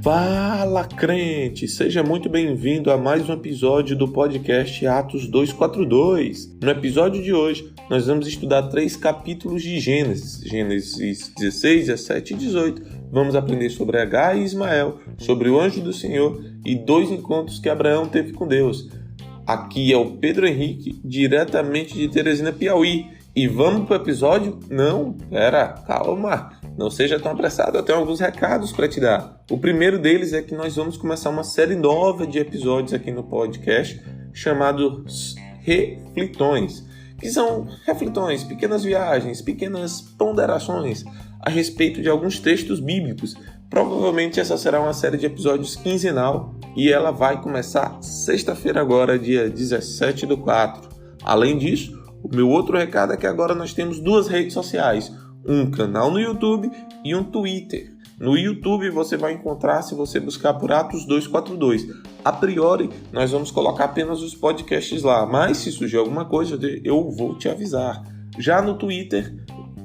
Fala, crente! Seja muito bem-vindo a mais um episódio do podcast Atos 242. No episódio de hoje, nós vamos estudar 3 capítulos de Gênesis, Gênesis 16, 17 e 18. Vamos aprender sobre Agar e Ismael, sobre o anjo do Senhor e 2 encontros que Abraão teve com Deus. Aqui é o Pedro Henrique, diretamente de Teresina, Piauí. E vamos para o episódio? Não, calma. Não seja tão apressado, eu tenho alguns recados para te dar. O primeiro deles é que nós vamos começar uma série nova de episódios aqui no podcast, chamados Reflitões, que são reflitões, pequenas viagens, pequenas ponderações a respeito de alguns textos bíblicos. Provavelmente essa será uma série de episódios quinzenal e ela vai começar sexta-feira agora, dia 17/4. Além disso, o meu outro recado é que agora nós temos 2 redes sociais, um canal no YouTube e um Twitter. No YouTube você vai encontrar, se você buscar por Atos 242. A priori, nós vamos colocar apenas os podcasts lá, mas se surgir alguma coisa, eu vou te avisar. Já no Twitter,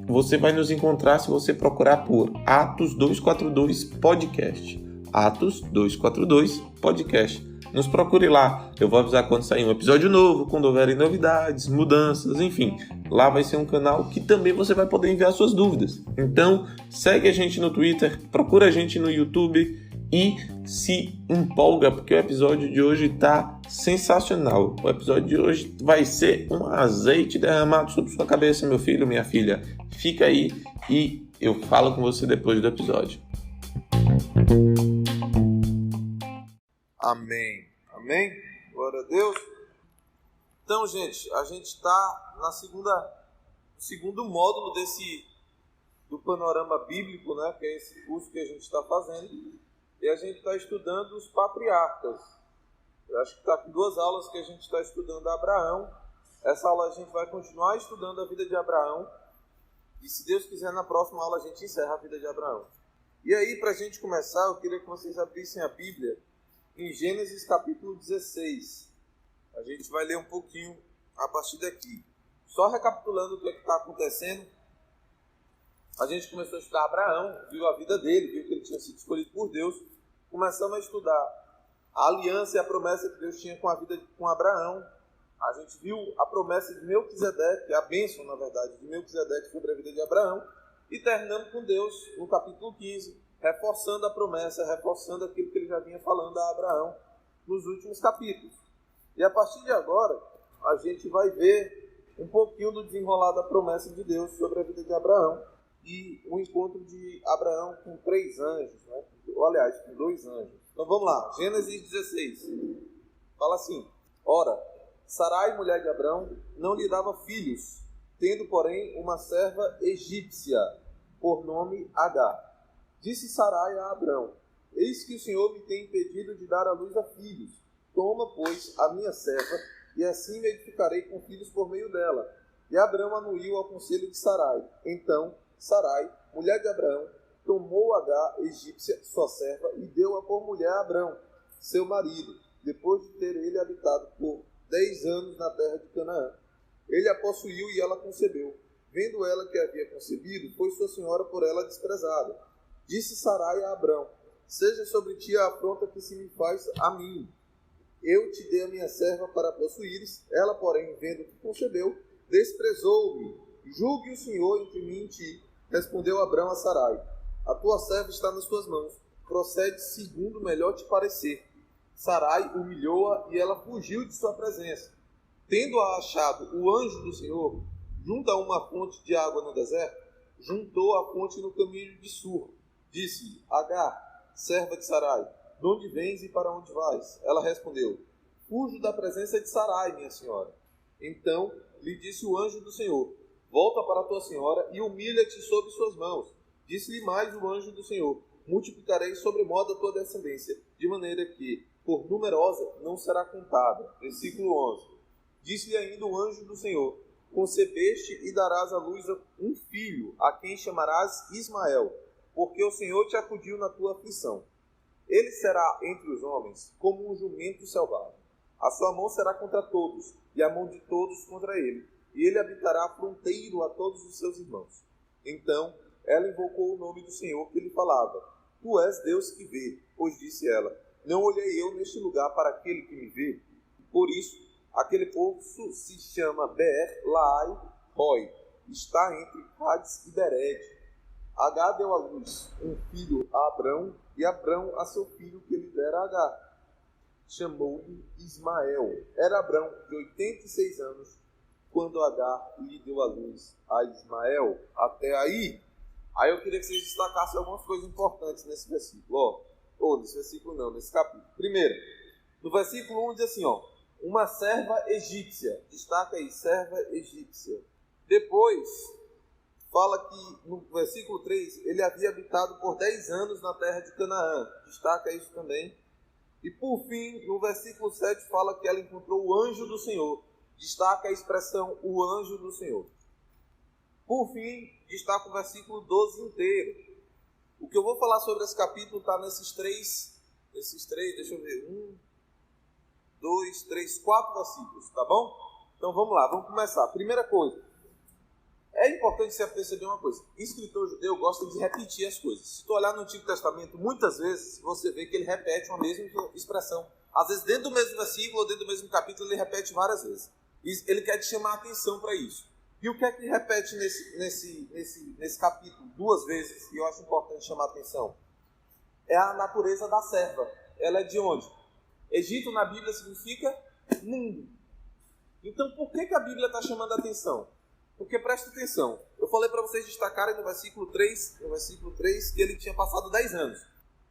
você vai nos encontrar se você procurar por Atos 242 Podcast. Atos 242 Podcast. Nos procure lá, eu vou avisar quando sair um episódio novo, quando houverem novidades, mudanças, enfim. Lá vai ser um canal que também você vai poder enviar suas dúvidas. Então, segue a gente no Twitter, procura a gente no YouTube e se empolga, porque o episódio de hoje está sensacional. O episódio de hoje vai ser um azeite derramado sobre sua cabeça, meu filho, minha filha. Fica aí e eu falo com você depois do episódio. Amém. Amém? Glória a Deus. Então, gente, a gente está no segundo módulo do panorama bíblico, né? Que é esse curso que a gente está fazendo. E a gente está estudando os patriarcas. Eu acho que está com 2 aulas que a gente está estudando Abraão. Essa aula a gente vai continuar estudando a vida de Abraão. E se Deus quiser, na próxima aula a gente encerra a vida de Abraão. E aí, para a gente começar, eu queria que vocês abrissem a Bíblia em Gênesis capítulo 16. A gente vai ler um pouquinho a partir daqui. Só recapitulando o que está acontecendo. A gente começou a estudar Abraão, viu a vida dele, viu que ele tinha sido escolhido por Deus. Começamos a estudar a aliança e a promessa que Deus tinha com a vida com Abraão. A gente viu a promessa de Melquisedeque, a bênção, na verdade, de Melquisedeque sobre a vida de Abraão. E terminamos com Deus no capítulo 15, reforçando a promessa, reforçando aquilo que ele já vinha falando a Abraão nos últimos capítulos. E a partir de agora, a gente vai ver um pouquinho do desenrolar da promessa de Deus sobre a vida de Abraão e o encontro de Abraão com 3 anjos, né? Aliás, com 2 anjos. Então vamos lá, Gênesis 16. Fala assim: Ora, Sarai, mulher de Abraão, não lhe dava filhos, tendo, porém, uma serva egípcia, por nome Agar. Disse Sarai a Abrão: Eis que o Senhor me tem impedido de dar à luz a filhos. Toma, pois, a minha serva, e assim me edificarei com filhos por meio dela. E Abrão anuiu ao conselho de Sarai. Então Sarai, mulher de Abraão, tomou Agar, egípcia, sua serva, e deu-a por mulher a Abrão, seu marido, depois de ter ele habitado por 10 anos na terra de Canaã. Ele a possuiu e ela concebeu. Vendo ela que havia concebido, foi sua senhora por ela desprezada. Disse Sarai a Abrão: Seja sobre ti a afronta que se me faz a mim. Eu te dei a minha serva para possuíres. Ela, porém, vendo que concebeu, desprezou-me. Julgue o Senhor entre mim e ti. Respondeu Abrão a Sarai: A tua serva está nas tuas mãos. Procede segundo melhor te parecer. Sarai humilhou-a e ela fugiu de sua presença. Tendo-a achado o anjo do Senhor, junto a uma fonte de água no deserto, juntou a fonte no caminho de Sur. Disse-lhe: Agar, serva de Sarai, de onde vens e para onde vais? Ela respondeu: Fujo da presença de Sarai, minha senhora. Então lhe disse o anjo do Senhor: Volta para tua senhora e humilha-te sob suas mãos. Disse-lhe mais o anjo do Senhor: Multiplicarei sobremodo a tua descendência, de maneira que, por numerosa, não será contada. Versículo 11. Disse-lhe ainda o anjo do Senhor: Concebeste e darás à luz um filho, a quem chamarás Ismael, porque o Senhor te acudiu na tua aflição. Ele será entre os homens como um jumento selvagem. A sua mão será contra todos, e a mão de todos contra ele, e ele habitará fronteiro a todos os seus irmãos. Então ela invocou o nome do Senhor que lhe falava. Tu és Deus que vê. Pois disse ela: Não olhei eu neste lugar para aquele que me vê. Por isso, aquele povo se chama Beer-Lahai-Roi. Está entre Cádiz e Bered. Agar deu à luz um filho a Abrão, e Abrão a seu filho que lhe dera a Agar. Chamou-lhe Ismael. Era Abrão de 86 anos, quando Agar lhe deu à luz a Ismael. Até aí. Aí eu queria que vocês destacassem algumas coisas importantes nesse versículo. Nesse versículo não, nesse capítulo. Primeiro, no versículo 1 diz assim, uma serva egípcia. Destaca aí, serva egípcia. Depois, fala que no versículo 3, ele havia habitado por 10 anos na terra de Canaã. Destaca isso também. E por fim, no versículo 7, fala que ela encontrou o anjo do Senhor. Destaca a expressão, o anjo do Senhor. Por fim, destaca o versículo 12 inteiro. O que eu vou falar sobre esse capítulo está nesses três, deixa eu ver, 1, 2, 3, 4 versículos, tá bom? Então vamos lá, vamos começar. Primeira coisa, é importante você perceber uma coisa. Escritor judeu gosta de repetir as coisas. Se tu olhar no Antigo Testamento, muitas vezes você vê que ele repete uma mesma expressão. Às vezes dentro do mesmo versículo ou dentro do mesmo capítulo ele repete várias vezes. Ele quer te chamar a atenção para isso. E o que é que ele repete nesse capítulo 2 vezes, e eu acho importante chamar a atenção? É a natureza da serva. Ela é de onde? Egito na Bíblia significa mundo. Então por que a Bíblia está chamando a atenção? Porque presta atenção, eu falei para vocês destacarem no versículo 3, que ele tinha passado 10 anos.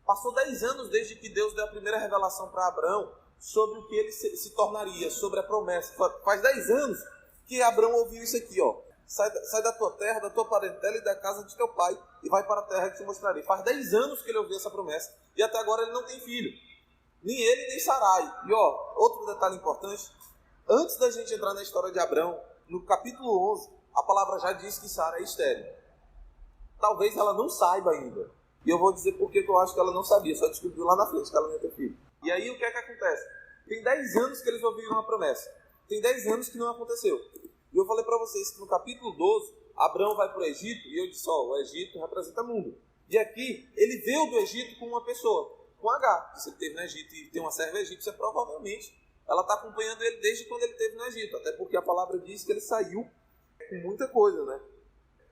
Passou 10 anos desde que Deus deu a primeira revelação para Abraão sobre o que ele se tornaria, sobre a promessa. Faz 10 anos que Abraão ouviu isso aqui, sai da tua terra, da tua parentela e da casa de teu pai e vai para a terra que te mostrarei. Faz 10 anos que ele ouviu essa promessa e até agora ele não tem filho. Nem ele, nem Sarai. E outro detalhe importante, antes da gente entrar na história de Abraão, no capítulo 11, a palavra já diz que Sara é estéril. Talvez ela não saiba ainda. E eu vou dizer por que eu acho que ela não sabia, só descobriu lá na frente que ela não ia ter filho. E aí o que é que acontece? Tem 10 anos que eles ouviram a promessa. Tem 10 anos que não aconteceu. E eu falei para vocês que no capítulo 12, Abraão vai para o Egito, e eu disse, o Egito representa mundo. E aqui, ele veio do Egito com uma pessoa, com Agar. Se ele esteve no Egito e tem uma serva egípcia, provavelmente ela está acompanhando ele desde quando ele esteve no Egito. Até porque a palavra diz que ele saiu com muita coisa, né?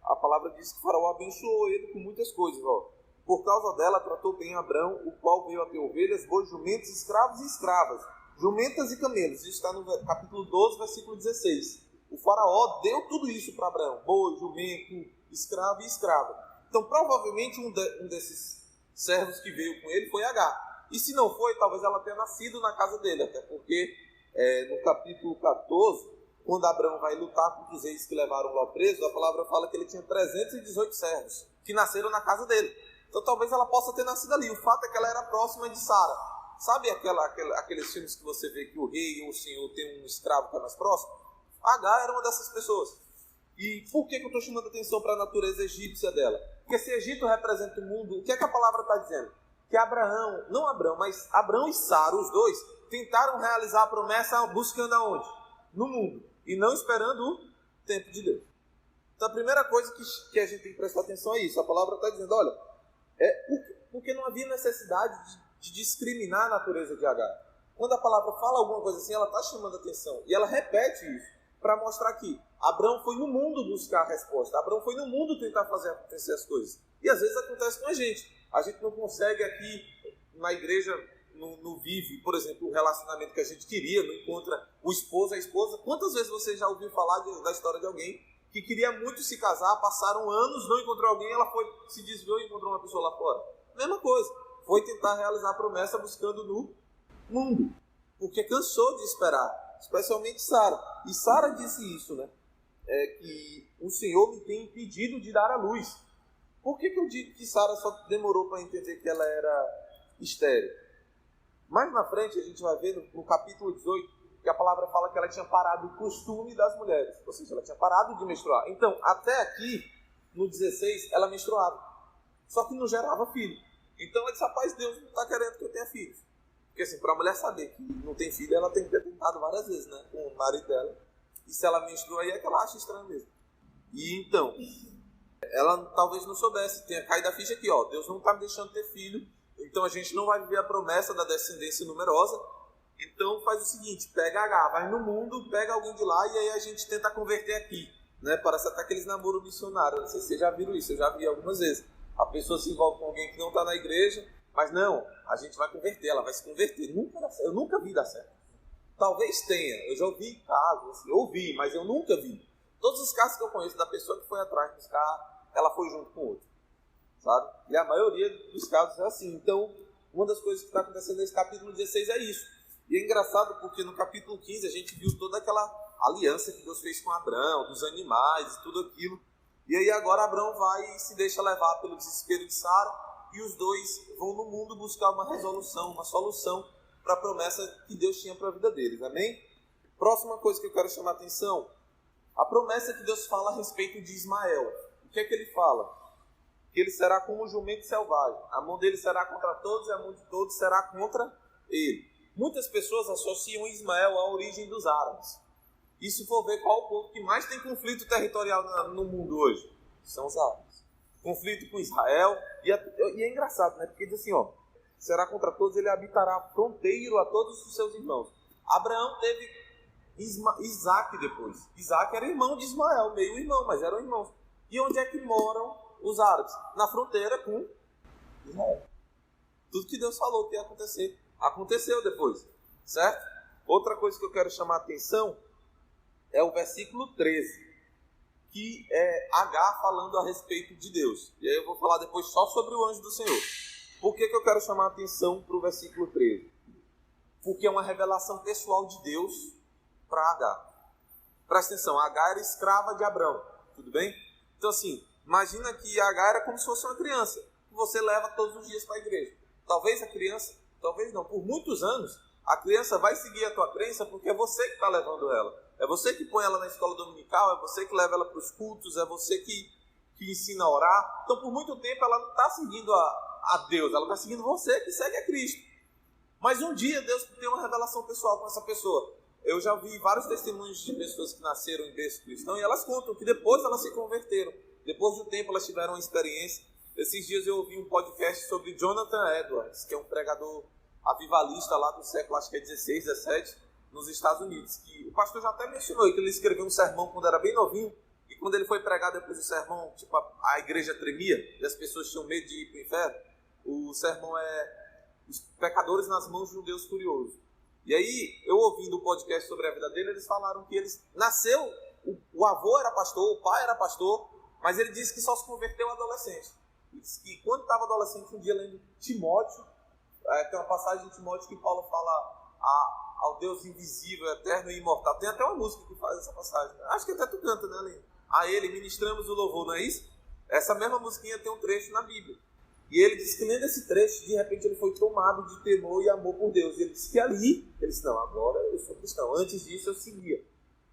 A palavra diz que o faraó abençoou ele com muitas coisas, Por causa dela, tratou bem Abrão, o qual veio a ter ovelhas, bois, jumentos, escravos e escravas, jumentas e camelos. Isso está no capítulo 12, versículo 16. O faraó deu tudo isso para Abrão, boi, jumento, escravo e escrava. Então, provavelmente, um desses servos que veio com ele foi Agar. E se não foi, talvez ela tenha nascido na casa dele, até porque no capítulo 14... quando Abraão vai lutar contra os reis que levaram Ló preso, a palavra fala que ele tinha 318 servos que nasceram na casa dele. Então talvez ela possa ter nascido ali. O fato é que ela era próxima de Sara. Sabe aqueles filmes que você vê que o rei ou o senhor tem um escravo que é mais próximo? Agar era uma dessas pessoas. E por que eu estou chamando a atenção para a natureza egípcia dela? Porque se Egito representa o mundo, o que é que a palavra está dizendo? Que mas Abraão e Sara, os dois, tentaram realizar a promessa buscando aonde? No mundo. E não esperando o tempo de Deus. Então a primeira coisa que a gente tem que prestar atenção é isso. A palavra está dizendo, olha, porque não havia necessidade de discriminar a natureza de Agar. Quando a palavra fala alguma coisa assim, ela está chamando a atenção. E ela repete isso para mostrar que Abraão foi no mundo buscar a resposta. Abraão foi no mundo tentar fazer acontecer as coisas. E às vezes acontece com a gente. A gente não consegue aqui na igreja... Não vive, por exemplo, o relacionamento que a gente queria, não encontra o esposo, a esposa. Quantas vezes você já ouviu falar da história de alguém que queria muito se casar, passaram anos, não encontrou alguém, ela se desviou e encontrou uma pessoa lá fora? Mesma coisa, foi tentar realizar a promessa buscando no mundo, porque cansou de esperar, especialmente Sara. E Sara disse isso, né? Que o Senhor me tem impedido de dar à luz. Por que eu digo que Sara só demorou para entender que ela era estéril? Mais na frente a gente vai ver no capítulo 18 que a palavra fala que ela tinha parado o costume das mulheres, ou seja, ela tinha parado de menstruar. Então, até aqui, no 16, ela menstruava, só que não gerava filho. Então ela disse, rapaz, Deus não está querendo que eu tenha filhos. Porque assim, para a mulher saber que não tem filho, ela tem que ter tentado várias vezes, né, com o marido dela. E se ela menstrua aí é que ela acha estranho mesmo. E então, ela talvez não soubesse, tenha caído a ficha aqui, ó, Deus não está me deixando ter filho, então a gente não vai viver a promessa da descendência numerosa. Então faz o seguinte, pega H, vai no mundo, pega alguém de lá e aí a gente tenta converter aqui, né? Parece até aqueles namoros missionários, não sei se vocês já viram isso, eu já vi algumas vezes. A pessoa se envolve com alguém que não está na igreja, mas não, a gente vai converter, ela vai se converter. Nunca dá certo. Eu nunca vi dar certo. Talvez tenha, eu já ouvi casos, assim, ouvi, mas eu nunca vi. Todos os casos que eu conheço da pessoa que foi atrás de buscar, ela foi junto com o outro, sabe? E a maioria dos casos é assim. Então, uma das coisas que está acontecendo nesse capítulo 16 é isso. E é engraçado porque no capítulo 15 a gente viu toda aquela aliança que Deus fez com Abrão, dos animais e tudo aquilo. E aí agora Abrão vai e se deixa levar pelo desespero de Sara e os dois vão no mundo buscar uma resolução, uma solução para a promessa que Deus tinha para a vida deles. Amém? Próxima coisa que eu quero chamar a atenção, a promessa que Deus fala a respeito de Ismael. O que é que ele fala? Que ele será como um jumento selvagem. A mão dele será contra todos e a mão de todos será contra ele. Muitas pessoas associam Ismael à origem dos árabes. E se for ver qual o povo que mais tem conflito territorial no mundo hoje, são os árabes. Conflito com Israel. E é engraçado, né? Porque diz assim, ó, será contra todos, ele habitará fronteiro a todos os seus irmãos. Abraão teve Isaac depois. Isaac era irmão de Ismael, meio irmão, mas eram irmãos. E onde é que moram os árabes? Na fronteira com Israel. Tudo que Deus falou que ia acontecer, aconteceu depois, certo? Outra coisa que eu quero chamar a atenção é o versículo 13, que é H falando a respeito de Deus. E aí eu vou falar depois só sobre o anjo do Senhor. Por que eu quero chamar a atenção para o versículo 13? Porque é uma revelação pessoal de Deus para H. Presta atenção, H era escrava de Abrão, tudo bem? Então assim, imagina que H era como se fosse uma criança, que você leva todos os dias para a igreja. Talvez a criança, talvez não, por muitos anos, a criança vai seguir a tua crença porque é você que está levando ela. É você que põe ela na escola dominical, é você que leva ela para os cultos, é você que ensina a orar. Então, por muito tempo, ela não está seguindo a Deus, ela está seguindo você que segue a Cristo. Mas um dia, Deus tem uma revelação pessoal com essa pessoa. Eu já vi vários testemunhos de pessoas que nasceram em berço cristão e elas contam que depois elas se converteram. Depois do tempo, elas tiveram uma experiência. Esses dias eu ouvi um podcast sobre Jonathan Edwards, que é um pregador avivalista lá do século, acho que é 16, 17, nos Estados Unidos. Que o pastor já até mencionou que ele escreveu um sermão quando era bem novinho, e quando ele foi pregar depois do sermão, tipo, a igreja tremia, e as pessoas tinham medo de ir para o inferno. O sermão é Os Pecadores nas Mãos de um Deus Furioso. E aí, eu ouvindo o podcast sobre a vida dele, eles falaram que ele nasceu, o avô era pastor, o pai era pastor, mas ele disse que só se converteu adolescente. Ele disse que quando estava adolescente, um dia lendo Timóteo, tem uma passagem de Timóteo que Paulo fala ao Deus invisível, eterno e imortal. Tem até uma música que faz essa passagem. Acho que até tu canta, né, Lino? A ele ministramos o louvor, não é isso? Essa mesma musiquinha tem um trecho na Bíblia. E ele disse que lendo esse trecho, de repente ele foi tomado de temor e amor por Deus. E ele disse que ali, ele disse, não, agora eu sou cristão. Antes disso eu seguia.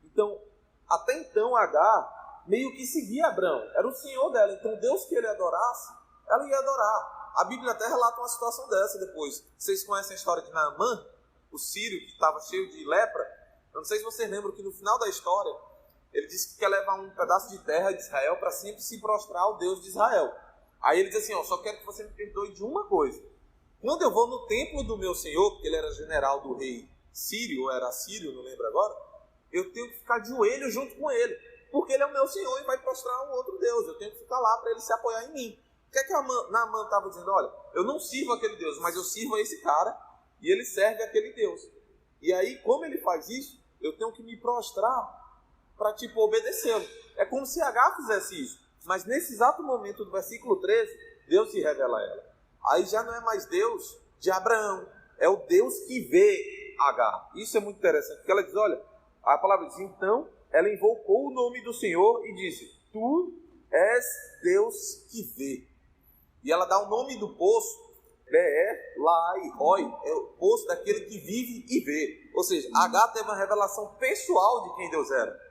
Então, até então H meio que seguia Abrão. Era o senhor dela. Então Deus que ele adorasse, ela ia adorar. A Bíblia até relata uma situação dessa depois. Vocês conhecem a história de Naamã, o sírio que estava cheio de lepra? Eu não sei se vocês lembram que no final da história, ele disse que quer levar um pedaço de terra de Israel para sempre se prostrar ao Deus de Israel. Aí ele diz assim, ó, só quero que você me perdoe de uma coisa. Quando eu vou no templo do meu senhor, porque ele era general do rei sírio, ou era sírio, não lembro agora, eu tenho que ficar de joelho junto com ele, porque ele é o meu senhor e vai prostrar um outro Deus. Eu tenho que ficar lá para ele se apoiar em mim. O que é que Naamã estava dizendo? Olha, eu não sirvo aquele Deus, mas eu sirvo a esse cara e ele serve aquele Deus. E aí, como ele faz isso, eu tenho que me prostrar para, tipo, obedecê-lo. É como se H fizesse isso. Mas nesse exato momento do versículo 13, Deus se revela a ela. Aí já não é mais Deus de Abraão, é o Deus que vê H. Isso é muito interessante, porque ela diz, olha, a palavra diz, então ela invocou o nome do Senhor e disse, tu és Deus que vê. E ela dá o nome do poço, Be'er Lahai Roi, é o poço daquele que vive e vê. Ou seja, H teve uma revelação pessoal de quem Deus era.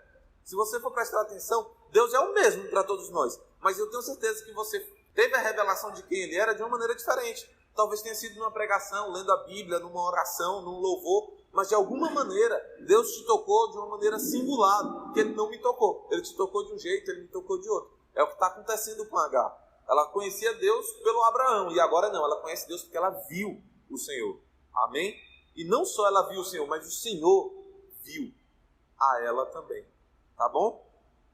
Se você for prestar atenção, Deus é o mesmo para todos nós, mas eu tenho certeza que você teve a revelação de quem Ele era de uma maneira diferente. Talvez tenha sido numa pregação, lendo a Bíblia, numa oração, num louvor, mas de alguma maneira Deus te tocou de uma maneira singular, que Ele não me tocou. Ele te tocou de um jeito, Ele me tocou de outro. É o que está acontecendo com Agar. Ela conhecia Deus pelo Abraão, e agora não, ela conhece Deus porque ela viu o Senhor. Amém? E não só ela viu o Senhor, mas o Senhor viu a ela também. Tá bom?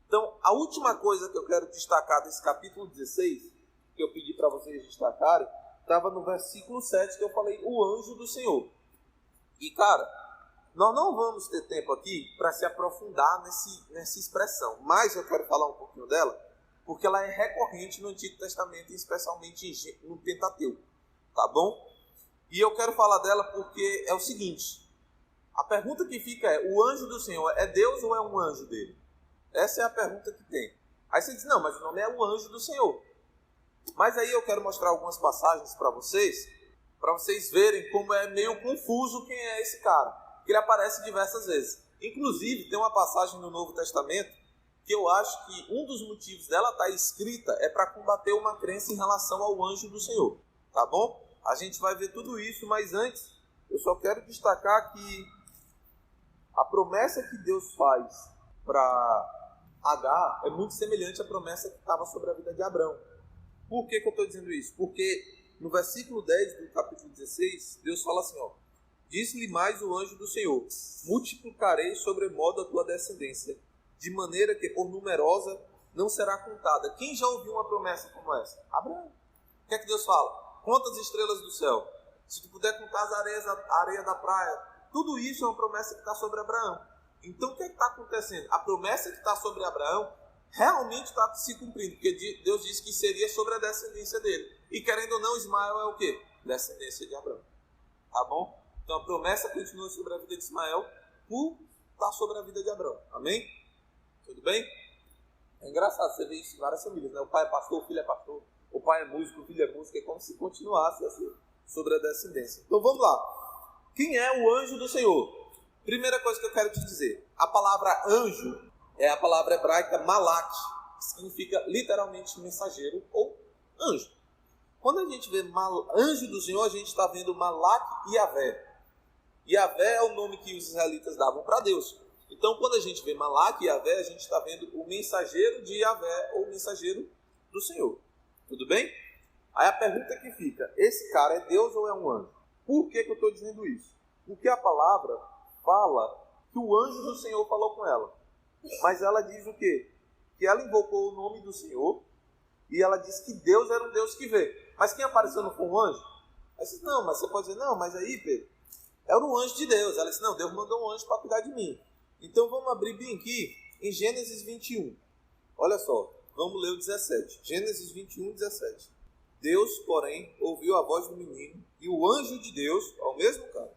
Então, a última coisa que eu quero destacar desse capítulo 16, que eu pedi para vocês destacarem, estava no versículo 7, que eu falei, o anjo do Senhor. E, cara, nós não vamos ter tempo aqui para se aprofundar nessa expressão, mas eu quero falar um pouquinho dela, porque ela é recorrente no Antigo Testamento, especialmente no Pentateuco, tá bom? E eu quero falar dela porque é o seguinte, a pergunta que fica é, o anjo do Senhor é Deus ou é um anjo dele? Essa é a pergunta que tem. Aí você diz, não, mas o nome é o anjo do Senhor. Mas aí eu quero mostrar algumas passagens para vocês verem como é meio confuso quem é esse cara, que ele aparece diversas vezes. Inclusive, tem uma passagem no Novo Testamento que eu acho que um dos motivos dela estar escrita é para combater uma crença em relação ao anjo do Senhor, tá bom? A gente vai ver tudo isso, mas antes, eu só quero destacar que a promessa que Deus faz para Agar é muito semelhante à promessa que estava sobre a vida de Abrão. Por que eu estou dizendo isso? Porque no versículo 10 do capítulo 16, Deus fala assim, ó, disse-lhe mais o anjo do Senhor, multiplicarei sobremodo a tua descendência, de maneira que por numerosa não será contada. Quem já ouviu uma promessa como essa? Abraão. O que é que Deus fala? Conta as estrelas do céu. Se tu puder contar a areia da praia. Tudo isso é uma promessa que está sobre Abraão. Então o que está acontecendo? A promessa que está sobre Abraão realmente está se cumprindo, porque Deus disse que seria sobre a descendência dele. E querendo ou não, Ismael é o quê? Descendência de Abraão. Tá bom? Então a promessa continua sobre a vida de Ismael por estar sobre a vida de Abraão. Amém? Tudo bem? É engraçado, você vê isso em várias famílias, né? O pai é pastor, o filho é pastor, o pai é músico, o filho é músico, é como se continuasse assim, sobre a descendência. Então vamos lá. Quem é o anjo do Senhor? Primeira coisa que eu quero te dizer, a palavra anjo é a palavra hebraica malak, que significa literalmente mensageiro ou anjo. Quando a gente vê anjo do Senhor, a gente está vendo Malak e Yavé. Yavé é o nome que os israelitas davam para Deus. Então, quando a gente vê Malak e Yavé, a gente está vendo o mensageiro de Yavé ou o mensageiro do Senhor. Tudo bem? Aí a pergunta que fica, esse cara é Deus ou é um anjo? Por que eu estou dizendo isso? Porque a palavra fala que o anjo do Senhor falou com ela. Mas ela diz o quê? Que ela invocou o nome do Senhor e ela disse que Deus era um Deus que vê. Mas quem apareceu não foi um anjo? Aí disse, não, mas você pode dizer, não, mas aí, Pedro, era um anjo de Deus. Ela disse, não, Deus mandou um anjo para cuidar de mim. Então vamos abrir bem aqui em Gênesis 21. Olha só, vamos ler o 17. Gênesis 21, 17. Deus, porém, ouviu a voz do menino e o anjo de Deus, ao mesmo cara,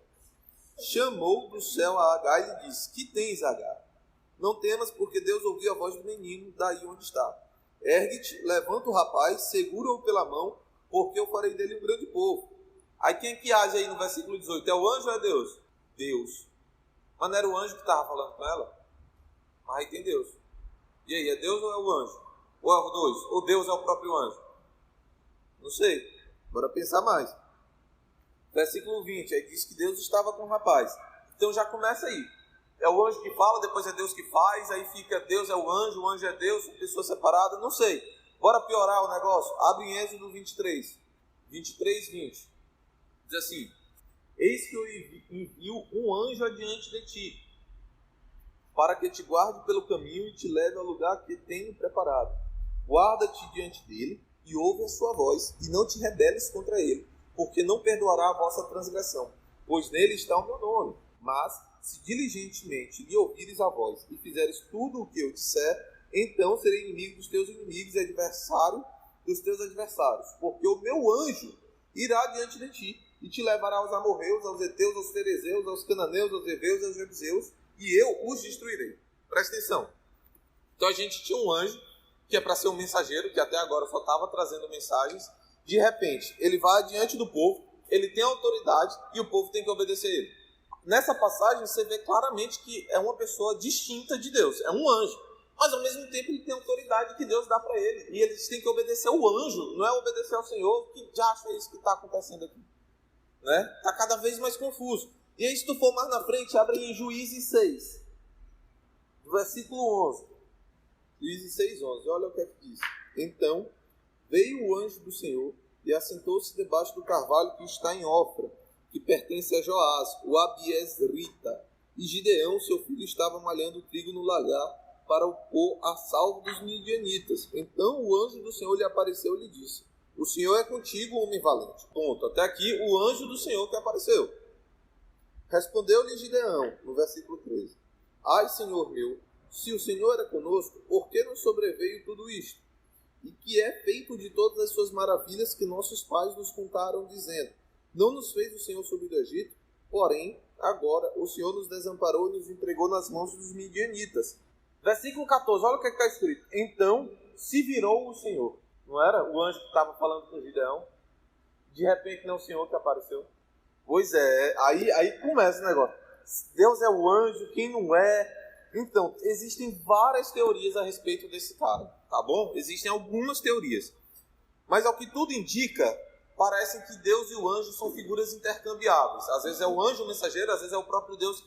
chamou do céu a Agar e lhe disse, que tens, Agar? Não temas, porque Deus ouviu a voz do menino daí onde está. Ergue-te, levanta o rapaz, segura-o pela mão, porque eu farei dele um grande povo. Aí quem que age aí no versículo 18? É o anjo ou é Deus? Deus. Mas não era o anjo que estava falando com ela? Mas aí tem Deus. E aí, é Deus ou é o anjo? Ou é o dois? Ou Deus é o próprio anjo? Não sei. Bora pensar mais. Versículo 20, aí diz que Deus estava com o rapaz. Então já começa aí. É o anjo que fala, depois é Deus que faz, aí fica Deus é o anjo é Deus, pessoa separada, não sei. Bora piorar o negócio? Abre em Êxodo 23, 20. Diz assim, eis que eu envio um anjo adiante de ti, para que te guarde pelo caminho e te leve ao lugar que tenho preparado. Guarda-te diante dele e ouve a sua voz, e não te rebeles contra ele, porque não perdoará a vossa transgressão, pois nele está o meu nome. Mas se diligentemente lhe ouvires a voz e fizeres tudo o que eu disser, então serei inimigo dos teus inimigos e adversário dos teus adversários, porque o meu anjo irá diante de ti e te levará aos amorreus, aos heteus, aos ferezeus, aos cananeus, aos heveus, aos jebuseus, e eu os destruirei. Presta atenção. Então a gente tinha um anjo que é para ser um mensageiro, que até agora só estava trazendo mensagens. De repente, ele vai diante do povo, ele tem autoridade e o povo tem que obedecer a ele. Nessa passagem você vê claramente que é uma pessoa distinta de Deus, é um anjo, mas ao mesmo tempo ele tem autoridade que Deus dá para ele, e eles têm que obedecer ao anjo, não é obedecer ao Senhor, que já acha isso que está acontecendo aqui, né? Está cada vez mais confuso. E aí se tu for mais na frente, abre em Juízes 6, versículo 11, Juízes 6:11, olha o que é que diz. Então veio o anjo do Senhor e assentou-se debaixo do carvalho que está em Ofra, que pertence a Joás, o Abiezrita. E Gideão, seu filho, estava malhando trigo no lagar para o pôr a salvo dos midianitas. Então o anjo do Senhor lhe apareceu e lhe disse: o Senhor é contigo, homem valente. Ponto. Até aqui o anjo do Senhor que apareceu. Respondeu-lhe Gideão, no versículo 13: ai, Senhor meu, se o Senhor é conosco, por que nos sobreveio tudo isto? E que é feito de todas as suas maravilhas que nossos pais nos contaram, dizendo: não nos fez o Senhor subir do Egito, porém, agora o Senhor nos desamparou e nos entregou nas mãos dos midianitas. Versículo 14, olha o que está escrito. Então se virou o Senhor. Não era o anjo que estava falando com Gideão? De repente não é o Senhor que apareceu? Pois é, aí começa o negócio. Deus é o anjo, quem não é? Então, existem várias teorias a respeito desse cara, tá bom? Existem algumas teorias. Mas ao que tudo indica, parece que Deus e o anjo são figuras intercambiáveis. Às vezes é o anjo mensageiro, às vezes é o próprio Deus